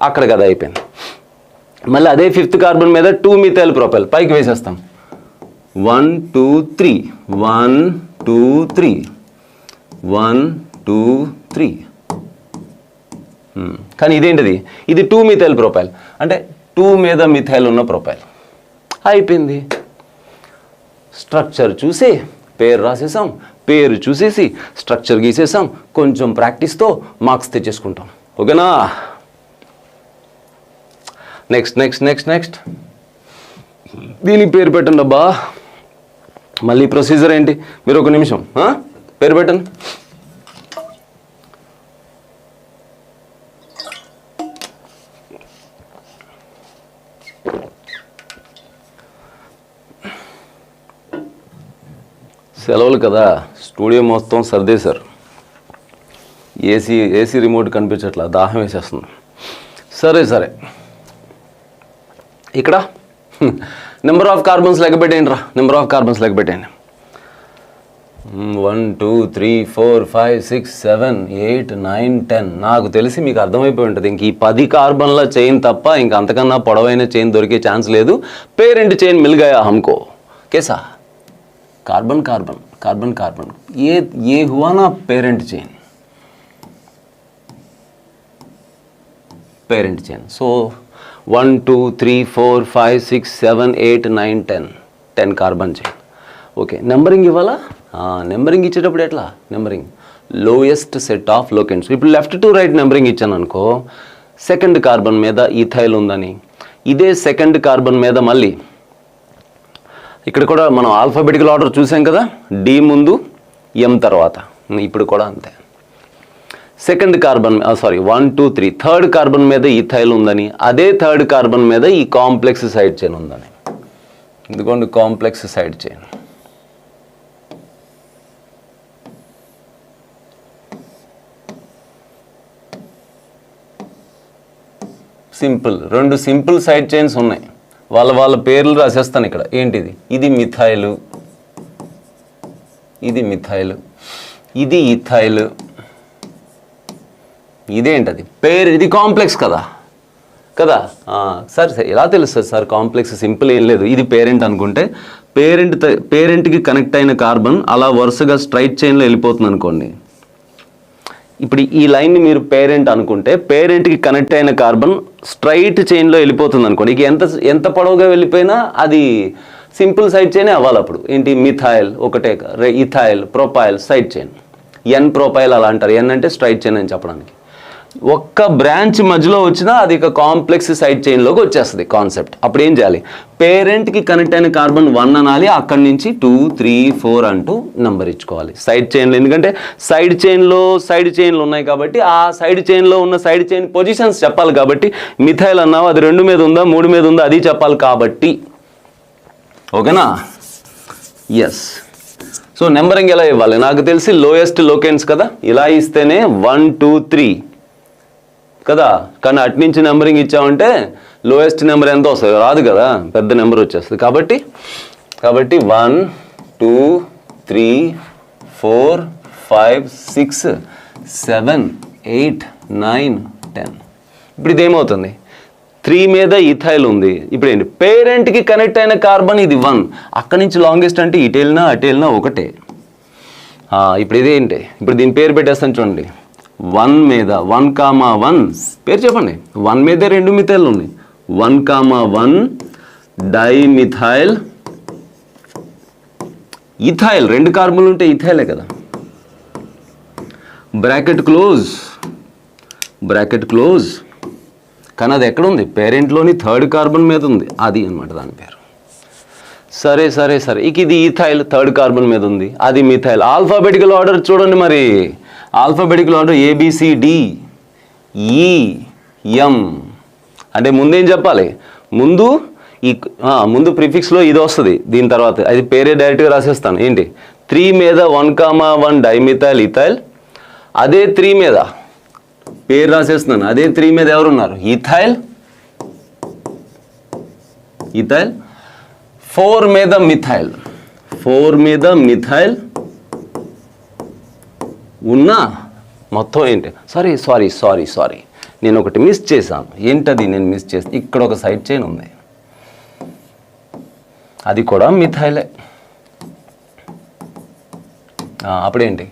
అక్కడ కదా, అయిపోయింది. మళ్ళీ అదే 5th కార్బన్ మీద 2 మిథైల్ ప్రొపైల్ పైకి వేసేస్తాం, 1 2 3 1 2 3 1 2 3. కానీ ఇదేంటిది? ఇది 2 మిథైల్ ప్రొపైల్ అంటే 2 మీద మిథైల్ ఉన్న ప్రొపైల్. అయిపోయింది. స్ట్రక్చర్ చూసి పేరు రాసేసాం, పేరు చూసేసి స్ట్రక్చర్ గీసేసాం. కొంచెం ప్రాక్టీస్తో మార్క్స్ తెచ్చేసుకుంటాం. ఓకేనా? నెక్స్ట్ దీనికి పేరు పెట్టండి అబ్బా. మళ్ళీ ప్రొసీజర్ ఏంటి? మీరు ఒక నిమిషం పేరు పెట్టండి. సెలవులు కదా, స్టూడియో మొత్తం సర్దేశారు. ఏసీ రిమోట్ కనిపించట్లా, దాహం వేసేస్తుంది. సరే ఇక్కడ నెంబర్ ఆఫ్ కార్బన్స్ లెక్క పెట్టేయండి రా. నెంబర్ ఆఫ్ కార్బన్స్ లెక్క పెట్టేయండి. 1 2 3 4 5 6 7 8 9 10. నాకు తెలిసి మీకు అర్థమైపోయి ఉంటుంది, ఇంక ఈ 10 కార్బన్ల చైన్ తప్ప ఇంకా అంతకన్నా పొడవైన చైన్ దొరికే ఛాన్స్ లేదు. పేరెంట్ చైన్ మిల్ గయా హమ్కో. కేసా? कार्बन ये हुआ ना parent chain. So 1 2 3 4 5 6 7 8 9 10 carbon chain. Okay, numbering ఇవ్వాలా? నెంబరింగ్ ఇచ్చేటప్పుడు ఎట్లా? Numbering lowest set of locants. ఇప్పుడు లెఫ్ట్ టు రైట్ నెంబరింగ్ ఇచ్చాను అనుకో, సెకండ్ కార్బన్ మీద ఈథైల్ ఉందని, ఇదే సెకండ్ కార్బన్ మీద మళ్ళీ ఇక్కడ కూడా మనం ఆల్ఫాబెటికల్ ఆర్డర్ చూసాం కదా, డి ముందు ఎం తర్వాత. ఇప్పుడు కూడా అంతే. సెకండ్ కార్బన్ 1 2 3 థర్డ్ కార్బన్ మీద ఈథైల్ ఉందని, అదే థర్డ్ కార్బన్ మీద ఈ కాంప్లెక్స్ సైడ్ చైన్ ఉందని. ఎందుకంటే complex side chain. Simple, 2 simple side chains ఉన్నాయి. వాళ్ళ పేర్లు రాసేస్తాను ఇక్కడ. ఏంటిది? ఇది మిథైలు, ఇది మిథైలు, ఇది ఇథైల్, ఇదేంటది పేరు? ఇది కాంప్లెక్స్ కదా సార్. ఎలా తెలుస్తుంది సార్ కాంప్లెక్స్? సింపుల్ ఏం లేదు. ఇది పేరెంట్ అనుకుంటే పేరెంట్కి కనెక్ట్ అయిన కార్బన్ అలా వరుసగా స్ట్రైట్ చైన్లో వెళ్ళిపోతుంది అనుకోండి. ఇప్పుడు ఈ లైన్ని మీరు పేరెంట్ అనుకుంటే పేరెంట్కి కనెక్ట్ అయిన కార్బన్ స్ట్రైట్ చైన్లో వెళ్ళిపోతుంది అనుకోండి. ఇక ఎంత పొడవుగా వెళ్ళిపోయినా అది సింపుల్ సైడ్ చైనే అవ్వాలి. అప్పుడు ఏంటి? మిథైల్ ఒకటే, ఇథైల్, ప్రొపైల్, సైడ్ చైన్. ఎన్ ప్రొపైల్ అలా అంటారు. ఎన్ అంటే స్ట్రైట్ చైన్ అని చెప్పడానికి. ఒక్క బ్రాంచ్ మధ్యలో వచ్చినా అది ఇక కాంప్లెక్స్ సైడ్ చైన్లోకి వచ్చేస్తుంది కాన్సెప్ట్. అప్పుడు ఏం చేయాలి? పేరెంట్కి కనెక్ట్ అయిన కార్బన్ 1 అనాలి, అక్కడి నుంచి 2 3 4 అంటూ నెంబర్ ఇచ్చుకోవాలి సైడ్ చైన్లో. ఎందుకంటే సైడ్ చైన్లు ఉన్నాయి కాబట్టి ఆ సైడ్ చైన్లో ఉన్న సైడ్ చైన్ పొజిషన్స్ చెప్పాలి. కాబట్టి మిథైల్ అన్నావు, అది 2 మీద ఉందా 3 మీద ఉందా అది చెప్పాలి కాబట్టి. ఓకేనా? ఎస్. సో నెంబరింగ్ ఎలా ఇవ్వాలి? నాకు తెలిసి లోయెస్ట్ లోకెంట్స్ కదా, ఇలా ఇస్తేనే 1 2 3 కదా. కానీ అటు నుంచి నెంబరింగ్ ఇచ్చామంటే లోయెస్ట్ నెంబర్ ఎంత వస్తుంది? రాదు కదా, పెద్ద నెంబర్ వచ్చేస్తుంది. కాబట్టి 1 2 3 4 5 6 7 8 9 10. ఇప్పుడు ఇదేమవుతుంది? 3 మీద ఇథైల్ ఉంది. ఇప్పుడు ఏంటి? పేరెంట్కి కనెక్ట్ అయిన కార్బన్ ఇది 1. అక్కడి నుంచి లాంగెస్ట్ అంటే ఇటు వెళ్ళినా ఒకటే. ఇప్పుడు ఇదేంటి? ఇప్పుడు దీని పేరు పెట్టేస్తాను చూడండి. 1 మీద 1,1 పేరు చెప్పండి. 1 మీద 2 మిథైల్ ఉన్నాయి. 1,1 డైమిథైల్ ఇథైల్. 2 కార్బన్లు ఉంటే ఇథైలే కదా. Bracket close. కానీ అది ఎక్కడ ఉంది? పేరెంట్లోని 3rd కార్బన్ మీద ఉంది. అది అన్నమాట దాని పేరు. సరే ఇక ఇది ఈథైల్ 3rd కార్బన్ మీద ఉంది, అది మిథైల్. ఆల్ఫాబెటికల్ ఆర్డర్ చూడండి మరి. Alphabetical order ABCDEM. అంటే ముందేం చెప్పాలి? ముందు ప్రిఫిక్స్లో ఇది వస్తుంది, దీని తర్వాత అది పేరే డైరెక్ట్గా రాసేస్తాను. ఏంటి? 3 మీద 1,1 డైమిథైల్ ఇథైల్. అదే 3 మీద పేరు రాసేస్తున్నాను. అదే 3 మీద ఎవరున్నారు? ఇథైల్. 4 మీద మిథైల్ ఉన్నా మొత్తం ఏంటి? సారీ నేను ఒకటి మిస్ చేశాను. ఏంటది నేను మిస్ చేసి? ఇక్కడ ఒక సైడ్ చైన్ ఉంది, అది కూడా మిథైలే. అప్పుడేంటి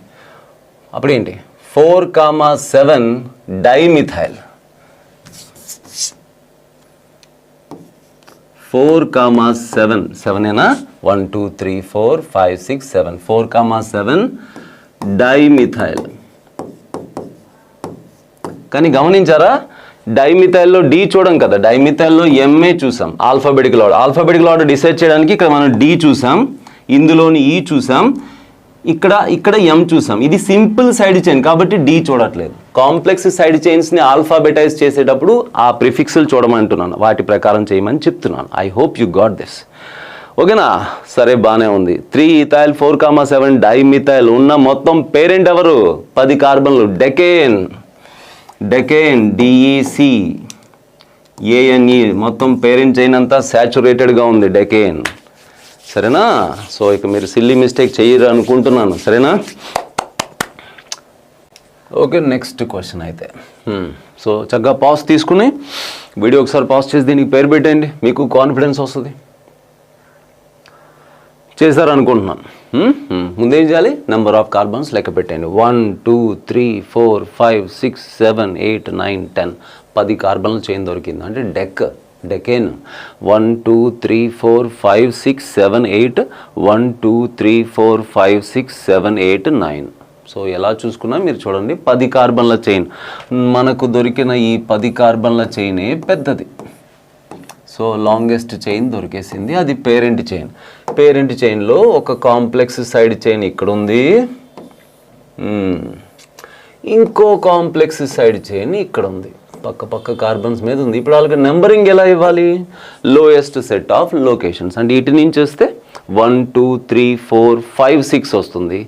4,7 డైమిథైల్. 4,7 ఏనా? 1 2 3 4 5 6 7 4,7 డైమిథైల్. కానీ గమనించారా? డైమిథైల్లో డి చూడం కదా, డైమిథైల్లో ఎంఏ చూసాం. ఆల్ఫాబెటికల్ ఆర్డర్ డిసైడ్ చేయడానికి ఇక్కడ మనం డి చూసాం, ఇందులోని ఈ చూసాం, ఇక్కడ ఎం చూసాం. ఇది సింపుల్ సైడ్ చైన్ కాబట్టి డి చూడట్లేదు. కాంప్లెక్స్ సైడ్ చైన్స్ని ఆల్ఫాబెటైజ్ చేసేటప్పుడు ఆ ప్రిఫిక్స్లు చూడమంటున్నాను, వాటి ప్రకారం చేయమని చెప్తున్నాను. I hope you got this. ఓకేనా? సరే, బాగానే ఉంది. 3 ఇథైల్ 4,7 డైమిథైల్ ఉన్న మొత్తం పేరెంట్ ఎవరు? 10 కార్బన్లు. Decane DECANE. మొత్తం పేరెంట్ చైన్ అంతా సాచురేటెడ్గా ఉంది, డెకేన్. సరేనా? సో ఇక మీరు సిల్లీ మిస్టేక్ చేయరు అనుకుంటున్నాను. సరేనా? ఓకే, నెక్స్ట్ క్వశ్చన్ అయితే. సో చక్కగా పాజ్ తీసుకుని వీడియో ఒకసారి పాజ్ చేసి దీనికి పేరు పెట్టండి, మీకు కాన్ఫిడెన్స్ వస్తుంది. చేశారనుకుంటున్నాను. ముందేం చేయాలి? నెంబర్ ఆఫ్ కార్బన్స్ లెక్క పెట్టండి. 1 2 3 4 5 6 7 8 9 10 10 కార్బన్ల చైన్ దొరికింది. అంటే డెకేన్. 1 2 3 4 5 6 7 8 1 2 3 4 5 6 7 8 9. సో ఎలా చూసుకున్నా మీరు చూడండి, 10 కార్బన్ల చైన్. మనకు దొరికిన ఈ 10 కార్బన్ల చైనే పెద్దది. సో లాంగెస్ట్ చైన్ దొరికేసింది, అది పేరెంట్ చైన్. పేరెంట్ చైన్లో ఒక కాంప్లెక్స్ సైడ్ చైన్ ఇక్కడ ఉంది, ఇంకో కాంప్లెక్స్ సైడ్ చైన్ ఇక్కడ ఉంది, పక్క కార్బన్స్ మీద ఉంది. ఇప్పుడు వాళ్ళకి నెంబరింగ్ ఎలా ఇవ్వాలి? Lowest set of locations. అంటే ఇటు నుంచి వస్తే 1 2 3 4 5 6 వస్తుంది,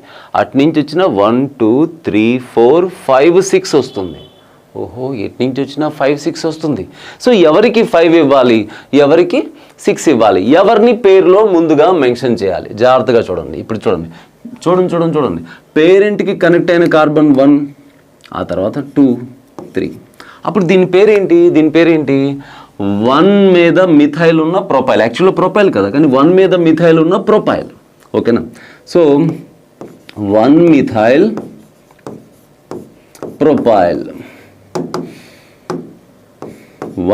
అటు నుంచి వచ్చిన 1 2 3 4 5 6 వస్తుంది. ఓహో, ఎటు నుంచి వచ్చిన 5 6 వస్తుంది. సో ఎవరికి 5 ఇవ్వాలి, ఎవరికి 6 ఇవ్వాలి, ఎవరిని పేరులో ముందుగా మెన్షన్ చేయాలి? జాగ్రత్తగా చూడండి. ఇప్పుడు చూడండి. పేరెంట్కి కనెక్ట్ అయిన కార్బన్ 1, ఆ తర్వాత 2 3. అప్పుడు దీని పేరేంటి? 1 మీద మిథైల్ ఉన్న ప్రొపైల్. యాక్చువల్గా ప్రొపైల్ కదా, కానీ 1 మీద మిథైల్ ఉన్న ప్రొపైల్. ఓకేనా? So 1 methyl propyl.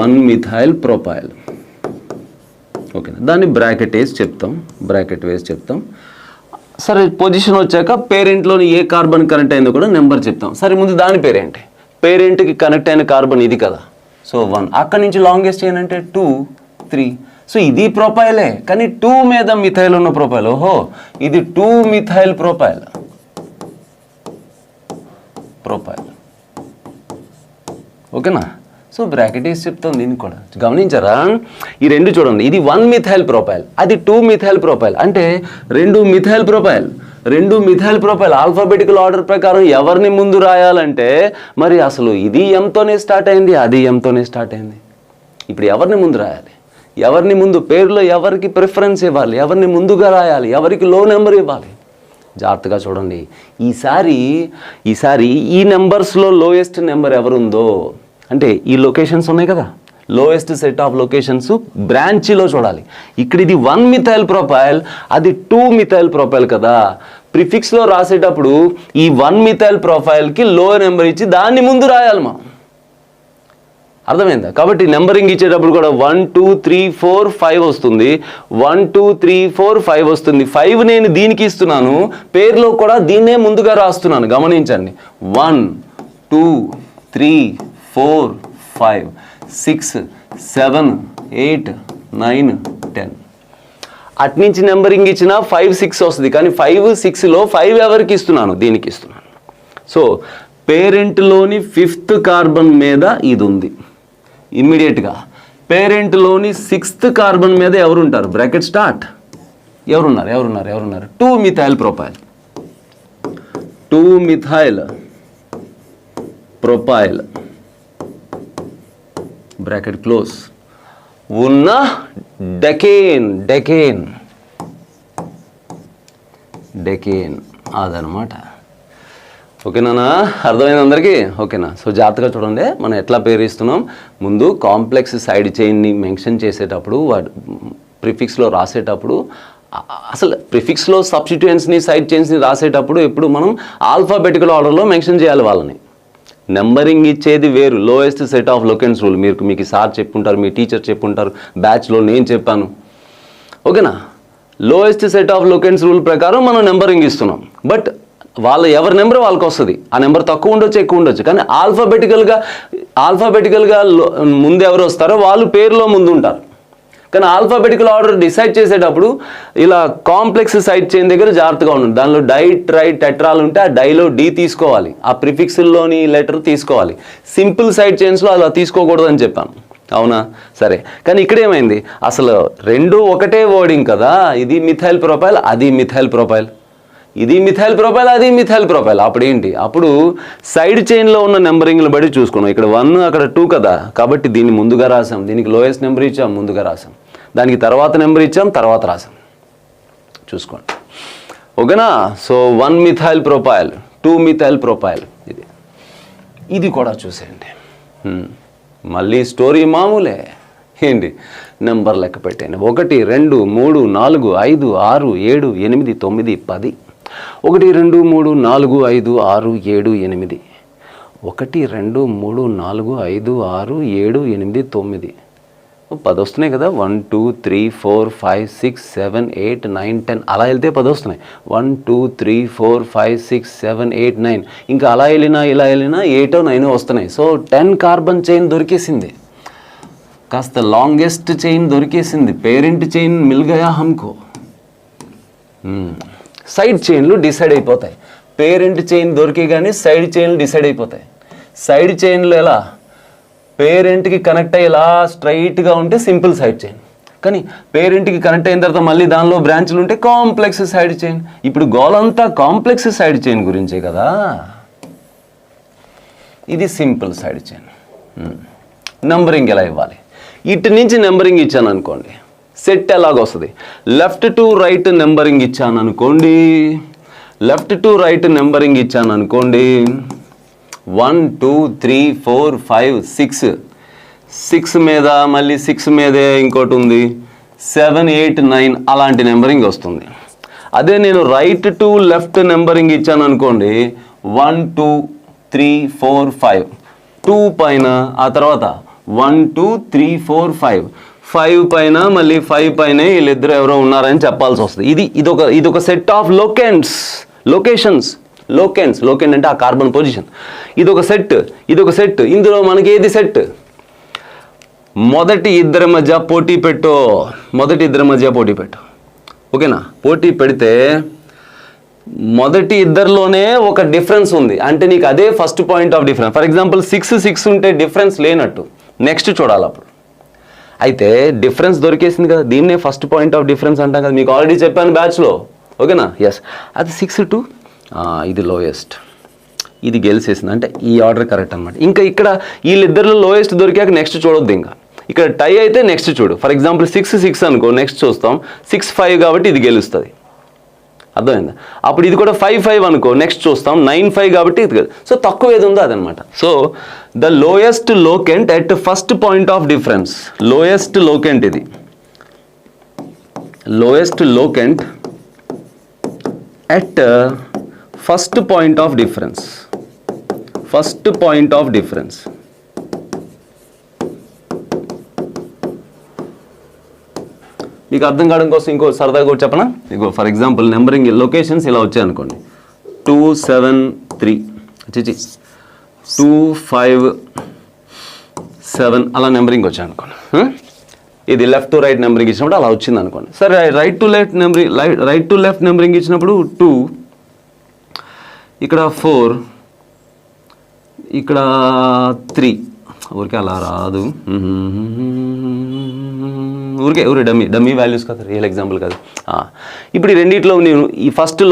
1 methyl propyl. ఓకేనా? దాన్ని బ్రాకెట్ వేసి చెప్తాం. సరే, పొజిషన్ వచ్చాక పేరెంట్లోని ఏ కార్బన్ కనెక్ట్ అయిందో కూడా నెంబర్ చెప్తాం. సరే, ముందు దాని పేరేంటి? పేరెంట్కి కనెక్ట్ అయిన కార్బన్ ఇది కదా, సో 1. అక్కడి నుంచి లాంగెస్ట్ చైన్ అంటే 2 3. సో ఇది ప్రొపైలే, కానీ 2 మీద మిథైల్ ఉన్న ప్రొపైల్. ఓహో, ఇది 2 మిథైల్ ప్రొపైల్. ఓకేనా? సో బ్రాకెట్ వేసి చెప్తాం దీన్ని కూడా. గమనించారా? ఈ రెండు చూడండి, ఇది 1 మిథైల్ ప్రొపైల్, అది 2 మిథైల్ ప్రొపైల్. అంటే 2 మిథైల్ ప్రొపైల్. ఆల్ఫాబెటికల్ ఆర్డర్ ప్రకారం ఎవరిని ముందు రాయాలంటే మరి అసలు ఇది ఎంతోనే స్టార్ట్ అయింది, అది ఎంతోనే స్టార్ట్ అయింది. ఇప్పుడు ఎవరిని ముందు రాయాలి, ఎవరిని ముందు, పేరులో ఎవరికి ప్రిఫరెన్స్ ఇవ్వాలి, ఎవరిని ముందుగా రాయాలి, ఎవరికి లో నెంబర్ ఇవ్వాలి? జాగ్రత్తగా చూడండి. ఈసారి ఈ నెంబర్స్లో లోయెస్ట్ నెంబర్ ఎవరుందో, అంటే ఈ లొకేషన్స్ ఉన్నాయి కదా, లోయెస్ట్ సెట్ ఆఫ్ లొకేషన్స్ బ్రాంచ్లో చూడాలి. ఇక్కడ ఇది 1 మిథైల్ ప్రొపైల్, అది 2 మిథైల్ ప్రొపైల్ కదా. ప్రిఫిక్స్లో రాసేటప్పుడు ఈ 1 మిథైల్ ప్రొఫైల్కి లో నెంబర్ ఇచ్చి దాన్ని ముందు రాయాలి మనం. అర్థమైందా? కాబట్టి నెంబరింగ్ ఇచ్చేటప్పుడు కూడా 1 2 3 4 5 వస్తుంది, 1 2 3 4 5 వస్తుంది. 5 నేను దీనికి ఇస్తున్నాను, పేరులో కూడా దీన్నే ముందుగా రాస్తున్నాను. గమనించండి, 1 2 3 4 5 6 7 8 9 10. అట్నుంచి నెంబరింగ్ ఇచ్చిన 5 6 వస్తుంది, కానీ 5 6లో 5 ఎవరికి ఇస్తున్నాను? దీనికి ఇస్తున్నాను. సో పేరెంట్లోని 5th కార్బన్ మీద ఇది ఉంది. ఇమ్మీడియట్గా పేరెంట్లోని 6th కార్బన్ మీద ఎవరుంటారు? Bracket start. ఎవరున్నారు? 2 methyl propyl, 2 methyl propyl bracket close ఉన్న డెకేన్ అదనమాట. ఓకేనా? అర్థమైంది అందరికీ? ఓకేనా? సో జాగ్రత్తగా చూడండి, మనం ఎట్లా పేరు ఇస్తున్నాం. ముందు కాంప్లెక్స్ సైడ్ చైన్ని మెన్షన్ చేసేటప్పుడు, ప్రిఫిక్స్లో రాసేటప్పుడు, అసలు ప్రిఫిక్స్లో సబ్స్టిట్యూయెంట్స్ని సైడ్ చైన్స్ని రాసేటప్పుడు ఎప్పుడు మనం ఆల్ఫాబెటికల్ ఆర్డర్లో మెన్షన్ చేయాలి వాళ్ళని. నెంబరింగ్ ఇచ్చేది వేరు, లోయెస్ట్ సెట్ ఆఫ్ లొకెన్స్ రూల్. మీకు సార్ చెప్పుంటారు, మీ టీచర్ చెప్పుంటారు, బ్యాచ్లో నేను చెప్పాను. ఓకేనా? లోయెస్ట్ సెట్ ఆఫ్ లొకెన్స్ రూల్ ప్రకారం మనం నెంబరింగ్ ఇస్తున్నాం. బట్ వాళ్ళ ఎవరి నెంబర్ వాళ్ళకి వస్తుంది. ఆ నెంబర్ తక్కువ ఉండొచ్చు, ఎక్కువ ఉండొచ్చు, కానీ ఆల్ఫాబెటికల్గా ముందు ఎవరు వస్తారో వాళ్ళు పేరులో ముందు ఉంటారు. కానీ ఆల్ఫాబెటికల్ ఆర్డర్ డిసైడ్ చేసేటప్పుడు ఇలా కాంప్లెక్స్ సైడ్ చైన్ దగ్గర జాగ్రత్తగా ఉండండి. దానిలో డై ట్రై టెట్రాలు ఉంటే ఆ డైలో డి తీసుకోవాలి, ఆ ప్రిఫిక్స్లోని లెటర్ తీసుకోవాలి. సింపుల్ సైడ్ చైన్స్లో అలా తీసుకోకూడదు అని చెప్పాను, అవునా? సరే, కానీ ఇక్కడ ఏమైంది? అసలు రెండు ఒకటే వర్డింగ్ కదా. ఇది మిథైల్ ప్రొపైల్, అది మిథైల్ ప్రొపైల్, ఇది మిథైల్ ప్రొపైల్, అది మిథైల్ ప్రొపైల్. అప్పుడు ఏంటి? అప్పుడు సైడ్ చైన్లో ఉన్న నెంబరింగ్లు బట్టి చూసుకున్నాం. ఇక్కడ 1 అక్కడ 2 కదా, కాబట్టి దీన్ని ముందుగా రాసాం. దీనికి లోయెస్ట్ నెంబర్ ఇచ్చాం, ముందుగా రాసాం. దానికి తర్వాత నెంబర్ ఇచ్చాం, తర్వాత రాసాం. చూసుకోండి, ఓకేనా? So 1 methyl propyl, 2 methyl propyl. ఇది కూడా చూసేయండి. మళ్ళీ స్టోరీ మామూలే. ఏంటి? నెంబర్ లెక్క పెట్టండి. 1 2 3 4 5 6 7 8 9 10. 1 2 3 4 5 6 7 8. 1 2 3 4 5 6 7 8 9. 10 వస్తున్నాయి కదా. 1 2 3 4 5 6 7 8 9 10. అలా వెళ్తే 10 వస్తున్నాయి. 1 2 3 4 5 6 7 8 9. ఇంకా అలా వెళ్ళినా ఇలా వెళ్ళినా 8 9 వస్తున్నాయి. సో 10 కార్బన్ చైన్ దొరికేసింది, కాస్త లాంగెస్ట్ చైన్ దొరికేసింది. పేరెంట్ చైన్ మిల్ గయా హమ్కో. సైడ్ చైన్లు డిసైడ్ అయిపోతాయి. పేరెంట్ చైన్ దొరికే కానీ సైడ్ చైన్లు డిసైడ్ అయిపోతాయి. సైడ్ చైన్లు ఎలా? పేరెంట్కి కనెక్ట్ అయ్యి ఇలా స్ట్రైట్గా ఉంటే సింపుల్ సైడ్ చైన్, కానీ పేరెంట్కి కనెక్ట్ అయిన తర్వాత మళ్ళీ దానిలో బ్రాంచ్లు ఉంటే కాంప్లెక్స్ సైడ్ చైన్. ఇప్పుడు గోలంతా కాంప్లెక్స్ సైడ్ చైన్ గురించే కదా. ఇది సింపుల్ సైడ్ చైన్. నంబరింగ్ ఎలా ఇవ్వాలి? ఇటు నుంచి నెంబరింగ్ ఇచ్చాను అనుకోండి, సెట్ ఎలాగొస్తుంది? లెఫ్ట్ టు రైట్ నెంబరింగ్ ఇచ్చాను అనుకోండి, 1 2 3 4 5 6. 6 మీద మళ్ళీ 6 మీదే ఇంకోటి ఉంది, 7 8 9. అలాంటి నెంబరింగ్ వస్తుంది. అదే నేను రైట్ టు లెఫ్ట్ నెంబరింగ్ ఇచ్చాను అనుకోండి, 1 2 3 4 5. 2 పైన ఆ తర్వాత 1 2 3 4 5. 5 పైన మళ్ళీ 5 పైన వీళ్ళిద్దరు ఎవరో ఉన్నారని చెప్పాల్సి వస్తుంది. ఇదొక సెట్ ఆఫ్ లొకేషన్స్. లోకెంట్ అంటే ఆ కార్బన్ పొజిషన్. ఇదొక సెట్. ఇందులో మనకి ఏది సెట్? మొదటి ఇద్దరి మధ్య పోటీ పెట్టు. ఓకేనా? పోటీ పెడితే మొదటి ఇద్దరిలోనే ఒక డిఫరెన్స్ ఉంది అంటే నీకు అదే first point of difference. For example 6 6 ఉంటే డిఫరెన్స్ లేనట్టు, నెక్స్ట్ చూడాలి అప్పుడు. అయితే డిఫరెన్స్ దొరికేసింది కదా, దీన్నే ఫస్ట్ పాయింట్ ఆఫ్ డిఫరెన్స్ అంటాం కదా. మీకు ఆల్రెడీ చెప్పాను బ్యాచ్లో, ఓకేనా? ఎస్, అది 6 2. ఇది లోయెస్ట్, ఇది గెలిచేసింది అంటే ఈ ఆర్డర్ కరెక్ట్ అనమాట. ఇంకా ఇక్కడ వీళ్ళిద్దరిలో లోయెస్ట్ దొరికాక నెక్స్ట్ చూడొద్దు. ఇంకా ఇక్కడ టై అయితే నెక్స్ట్ చూడు. ఫర్ ఎగ్జాంపుల్ 6 6 అనుకో, నెక్స్ట్ చూస్తాం 6 5 కాబట్టి ఇది గెలుస్తుంది. అర్థమైందా? అప్పుడు ఇది కూడా 5 5 అనుకో, నెక్స్ట్ చూస్తాం 9 5 కాబట్టి ఇది కాదు. సో తక్కువ ఏది ఉందో అదనమాట. So the lowest locant at first point of difference. Lowest locant ఇది. Lowest locant at first point of difference. First point of difference. మీకు అర్థం కావడం కోసం ఇంకో సరదాగా కూడా చెప్పనా? ఇంకో ఫర్ ఎగ్జాంపుల్ నెంబరింగ్ లొకేషన్స్ ఇలా వచ్చాయనుకోండి, 273 257 అలా నెంబరింగ్ వచ్చాయనుకోండి. ఇది లెఫ్ట్ టు రైట్ నెంబరింగ్ ఇచ్చినప్పుడు అలా వచ్చింది అనుకోండి. సరే రైట్ టు లెఫ్ట్ నెంబరింగ్ ఇచ్చినప్పుడు 2, ఇక్కడ 4, ఇక్కడ 3, ఊరికే అలా రాదు, ఊరికే డమ్మీ వాల్యూస్ కదా, రియల్ ఎగ్జాంపుల్ కదా. ఇప్పుడు ఈ రెండిట్లో నేను ఈ ఫస్ట్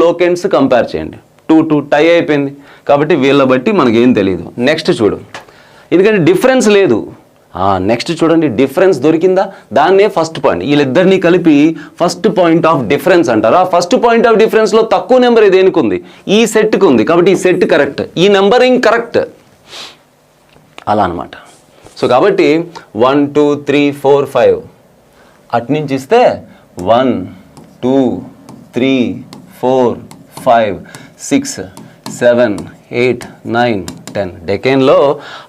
లోకెంట్స్ కంపేర్ చేయండి. 2 టై అయిపోయింది కాబట్టి వీళ్ళ బట్టి మనకేం తెలియదు. నెక్స్ట్ చూడు, ఎందుకంటే డిఫరెన్స్ లేదు. నెక్స్ట్ చూడండి, డిఫరెన్స్ దొరికిందా, దాన్నే ఫస్ట్ పాయింట్. వీళ్ళిద్దరినీ కలిపి ఫస్ట్ పాయింట్ ఆఫ్ డిఫరెన్స్ అంటారు. ఆ ఫస్ట్ పాయింట్ ఆఫ్ డిఫరెన్స్లో తక్కువ నెంబర్ దేనికి ఉంది, ఈ సెట్కి ఉంది కాబట్టి ఈ సెట్ కరెక్ట్, ఈ నెంబరింగ్ కరెక్ట్, అలా అనమాట. సో కాబట్టి 1 2 3 4 5 అట్నుంచి ఇస్తే 1 2 3 4 5 6 7 8 9 10 డెకేన్లో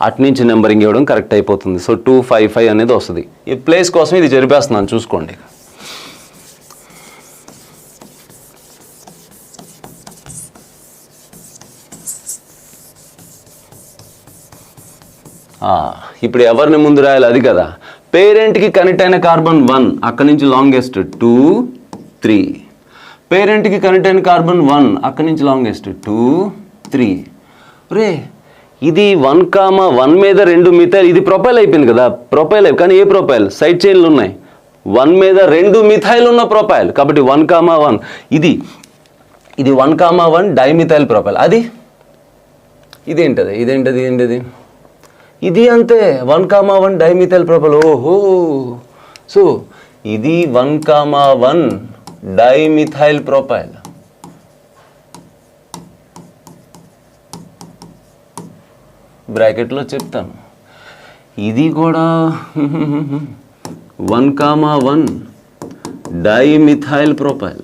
అట్నుంచి నెంబరింగ్ ఇవ్వడం కరెక్ట్ అయిపోతుంది. సో 2 5 5 అనేది వస్తుంది. ఈ ప్లేస్ కోసం ఇది జరిపేస్తున్నాను చూసుకోండి. ఇప్పుడు ఎవరిని ముందు రాయాలి అది కదా. పేరెంట్కి కనెక్ట్ అయిన కార్బన్ 1, అక్కడి నుంచి లాంగెస్ట్ 2 3. పేరెంట్కి కనెక్ట్ అయిన కార్బన్ 1, అక్కడి నుంచి లాంగెస్ట్ 2 3. రే ఇది 1,1 మీద 2 మిథైల్, ఇది ప్రొపైల్ అయిపోయింది కదా, ప్రొపైల్ కానీ ఏ ప్రొపైల్, సైడ్ చైన్లు ఉన్నాయి. 1 మీద 2 మిథైల్ ఉన్న ప్రొపైల్ కాబట్టి 1,1. ఇది 1,1 డైమిథైల్ ప్రొపైల్. అది ఇదేంటది ఇది అంతే 1,1 డైమిథైల్ ప్రొపైల్. ఓహో, సో ఇది 1,1 డైమిథైల్ ప్రొపైల్. బ్రాకెట్లో చెప్తాను. ఇది కూడా 1,1 డైమిథైల్ ప్రొపైల్,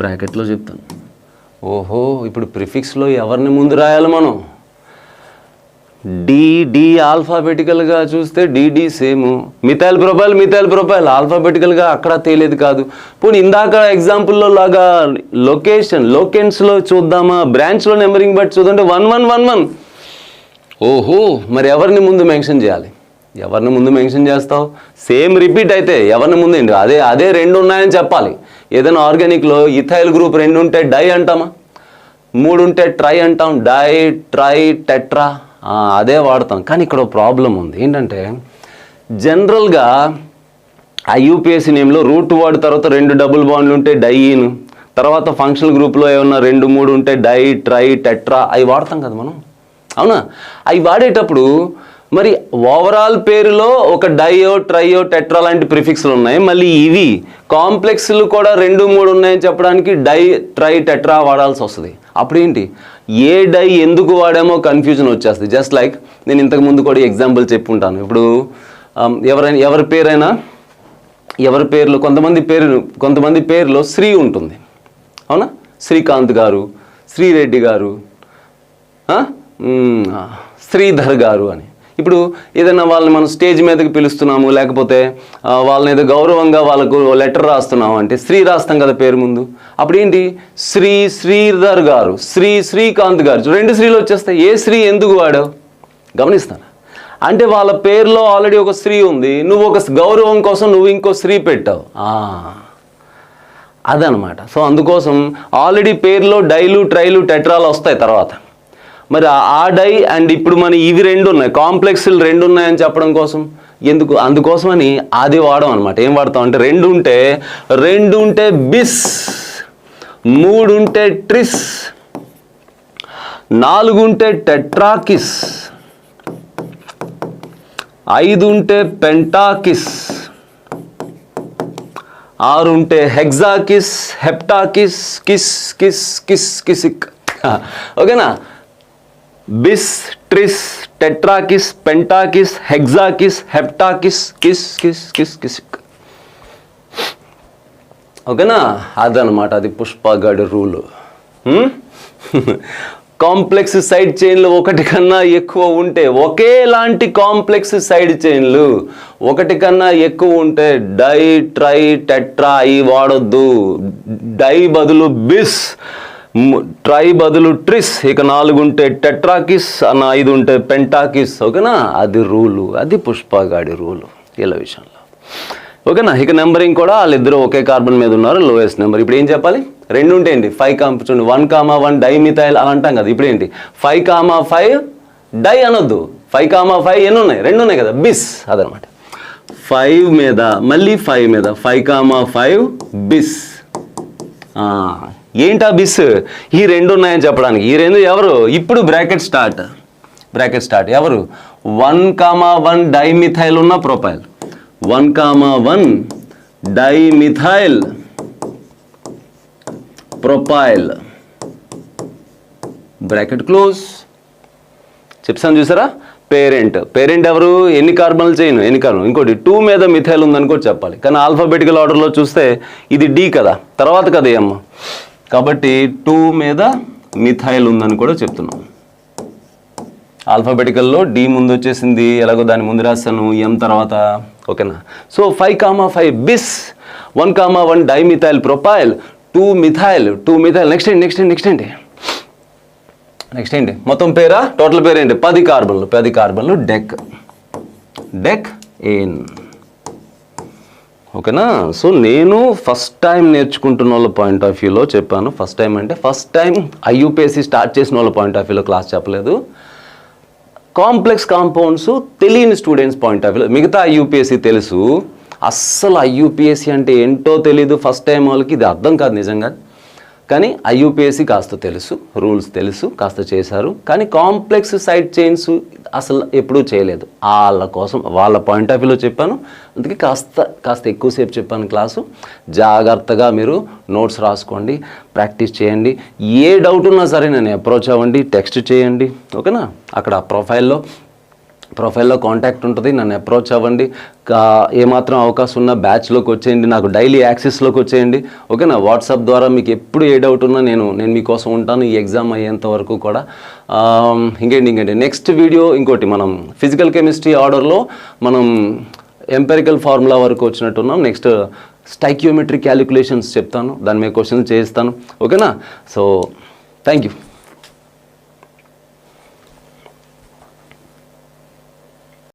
బ్రాకెట్లో చెప్తాను. ఓహో, ఇప్పుడు ప్రిఫిక్స్లో ఎవరిని ముందు రాయాలి మనం? డి ఆల్ఫాబెటికల్గా చూస్తే డి సేమ్, మిథైల్ ప్రొపైల్ ఆల్ఫాబెటికల్గా అక్కడ తేలేదు కాదు. పోనీ ఇందాక ఎగ్జాంపుల్లో లాగా లొకేషన్స్లో చూద్దామా, బ్రాంచ్లో నెంబరింగ్ బట్టి చూద్దాంటే 1 1 1 1. ఓహో, మరి ఎవరిని ముందు మెన్షన్ చేయాలి? ఎవరిని ముందు మెన్షన్ చేస్తావు? సేమ్ రిపీట్ అయితే ఎవరిని ముందు ఏంటి, అదే 2 ఉన్నాయని చెప్పాలి. ఏదైనా ఆర్గానిక్లో ఇథైల్ గ్రూప్ 2 ఉంటే డై అంటామా, 3 ఉంటే ట్రై అంటాం, డై ట్రై టెట్రా అదే వాడతాం. కానీ ఇక్కడ ప్రాబ్లం ఉంది ఏంటంటే, జనరల్గా ఐయుపిఎస్సి నేమ్లో రూట్ వర్డ్ తర్వాత 2 డబుల్ బాండ్లు ఉంటే డైయిన్, తర్వాత ఫంక్షనల్ గ్రూప్లో ఏమన్నా 2 3 ఉంటే డై ట్రై టెట్రా అవి వాడతాం కదా మనం, అవునా? అవి వాడేటప్పుడు మరి ఓవరాల్ పేరులో ఒక డైయో ట్రైయో టెట్రా లాంటి ప్రిఫిక్స్లు ఉన్నాయి, మళ్ళీ ఇవి కాంప్లెక్స్లు కూడా 2 3 ఉన్నాయని చెప్పడానికి డై ట్రై టెట్రా వాడాల్సి వస్తుంది. అప్పుడు ఏంటి, ఏ డై ఎందుకు వాడామో కన్ఫ్యూజన్ వచ్చేస్తుంది. జస్ట్ లైక్ నేను ఇంతకుముందు కూడా ఎగ్జాంపుల్ చెప్పుంటాను. ఇప్పుడు ఎవరి పేర్లు కొంతమంది పేరులో శ్రీ ఉంటుంది, అవునా? శ్రీకాంత్ గారు, శ్రీరెడ్డి గారు, శ్రీధర్ గారు అని. ఇప్పుడు ఏదైనా వాళ్ళని మనం స్టేజ్ మీదకి పిలుస్తున్నాము, లేకపోతే వాళ్ళని ఏదో గౌరవంగా వాళ్ళకు లెటర్ రాస్తున్నాము అంటే శ్రీ రాస్తాం కదా పేరు ముందు. అప్పుడు ఏంటి, శ్రీధర్ గారు, శ్రీకాంత్ గారు, 2 శ్రీలు వచ్చేస్తాయి. ఏ శ్రీ ఎందుకు వాడావు గమనిస్తాను. అంటే వాళ్ళ పేరులో ఆల్రెడీ ఒక శ్రీ ఉంది, నువ్వు ఒక గౌరవం కోసం నువ్వు ఇంకో శ్రీ పెట్టావు, అదనమాట. సో అందుకోసం ఆల్రెడీ పేరులో డైలు ట్రైలు టెట్రాలు వస్తాయి తర్వాత. మరి ఆ డై అండ్ ఇప్పుడు మన ఇవి 2 ఉన్నాయి, కాంప్లెక్స్లు 2 ఉన్నాయని చెప్పడం కోసం ఎందుకు, అందుకోసమని అది వాడడం అనమాట. ఏం వాడతాం అంటే 2 ఉంటే బిస్, 3 ఉంటే ట్రిస్, 4 ఉంటే టెట్రాకిస్, 5 ఉంటే పెంటాకిస్, 6 ఉంటే హెక్సాకిస్, హెప్టాకిస్, కిసిక్. ఓకేనా? బిస్, ట్రిస్, టెట్రాకిస్, పెంటాకిస్, హెక్సాకిస్, హెప్టాకిస్, కిసిక్. ఓకేనా? అదనమాట, అది పుష్పగడ్ రూల్. కాంప్లెక్స్ సైడ్ చైన్లు ఒకటి కన్నా ఎక్కువ ఉంటే, ఒకేలాంటి కాంప్లెక్స్ సైడ్ చైన్లు ఒకటి కన్నా ఎక్కువ ఉంటే డై, ట్రై, టెట్రా అయి వాడొద్దు. డై బదులు బిస్, ట్రై బదులు ట్రిస్, ఇక 4 ఉంటే టెట్రాకిస్, 5 ఉంటే పెంటాకిస్. ఓకేనా, అది రూలు, అది పుష్పగాడి రూలు ఇలా విషయంలో. ఓకేనా, ఇక నెంబరింగ్ కూడా వాళ్ళిద్దరూ ఒకే కార్బన్ మీద ఉన్నారు, లోయెస్ట్ నెంబర్. ఇప్పుడు ఏం చెప్పాలి, 2 ఉంటే ఏంటి 5 చూడండి 1,1 డైమిథైల్ అని అంటాం కదా. ఇప్పుడు ఏంటి 5,5 డై అనొద్దు, 5,5 ఎన్ని ఉన్నాయి, 2 ఉన్నాయి కదా, బిస్ అదనమాట. 5 మీద మళ్ళీ 5 మీద 5,5 బిస్. ఏంటా బిస్, ఈ 2 ఉన్నాయని చెప్పడానికి. ఈ 2 ఎవరు, ఇప్పుడు బ్రాకెట్ స్టార్ట్ ఎవరు, 1,1 డైమిథైల్ ఉన్న propyl, 1,1 dimethyl propyl bracket close. చెప్తాను చూసారా, పేరెంట్ ఎవరు, ఎన్ని కార్బన్లు చైన్, ఎన్ని కార్బన్. ఇంకోటి 2 మీద మిథైల్ ఉందని కూడా చెప్పాలి, కానీ ఆల్ఫాబెటికల్ ఆర్డర్లో చూస్తే ఇది డి కదా, తర్వాత కదా ఎమ్, కాబట్టి 2 మీద మిథైల్ ఉందని కూడా చెప్తున్నాం. ఆల్ఫాబెటికల్లో డి ముందు వచ్చేసింది, ఎలాగో దాని ముందు రాస్తాను ఎం తర్వాత. ఓకేనా, so 5,5 బిస్, 1,1 dimethyl propyl, 2 methyl. Next ఏంటి మొత్తం పేరా, టోటల్ పేరు ఏంటి, 10 కార్బన్లు డెక్ ఏన్. ఓకేనా, సో నేను ఫస్ట్ టైం నేర్చుకుంటున్న వాళ్ళ పాయింట్ ఆఫ్ వ్యూలో చెప్పాను. ఫస్ట్ టైం ఐయుపిఎస్సి స్టార్ట్ చేసిన వాళ్ళ పాయింట్ ఆఫ్ వ్యూలో క్లాస్ చెప్పలేదు. కాంప్లెక్స్ కాంపౌండ్స్ తెలియని స్టూడెంట్స్ పాయింట్ ఆఫ్ వ్యూలో, మిగతా ఐయుపిఎస్సి తెలుసు, అస్సలు ఐయుపిఎస్సి అంటే ఏంటో తెలీదు ఫస్ట్ టైం వాళ్ళకి, ఇది అర్థం కాదు నిజంగా. కానీ ఐయుపిఎస్సి కాస్త తెలుసు, రూల్స్ తెలుసు, కాస్త చేశారు, కానీ కాంప్లెక్స్ సైడ్ చైన్స్ అసలు ఎప్పుడూ చేయలేదు. వాళ్ళ కోసం వాళ్ళ పాయింట్ ఆఫ్ వ్యూలో చెప్పాను, అందుకే కాస్త ఎక్కువసేపు చెప్పాను క్లాసు. జాగ్రత్తగా మీరు నోట్స్ రాసుకోండి, ప్రాక్టీస్ చేయండి. ఏ డౌట్ ఉన్నా సరే నన్ను అప్రోచ్ అవ్వండి, టెక్స్ట్ చేయండి. ఓకేనా, అక్కడ ప్రొఫైల్లో కాంటాక్ట్ ఉంటుంది, నన్ను అప్రోచ్ అవ్వండి. ఏమాత్రం అవకాశం ఉన్న బ్యాచ్లోకి వచ్చేయండి, నాకు డైలీ యాక్సెస్లోకి వచ్చేయండి. ఓకేనా, వాట్సాప్ ద్వారా మీకు ఎప్పుడు ఏ డౌట్ ఉన్నా నేను మీకోసం ఉంటాను ఈ ఎగ్జామ్ అయ్యేంత వరకు కూడా. ఇంకేంటి నెక్స్ట్ వీడియో ఇంకోటి, మనం ఫిజికల్ కెమిస్ట్రీ ఆర్డర్లో మనం ఎంపెరికల్ ఫార్ములా వరకు వచ్చినట్టున్నాం. నెక్స్ట్ స్టైకియోమెట్రీ క్యాలిక్యులేషన్స్ చెప్తాను, దాని మీద క్వశ్చన్స్ చేస్తాను. ఓకేనా, సో థ్యాంక్ యూ.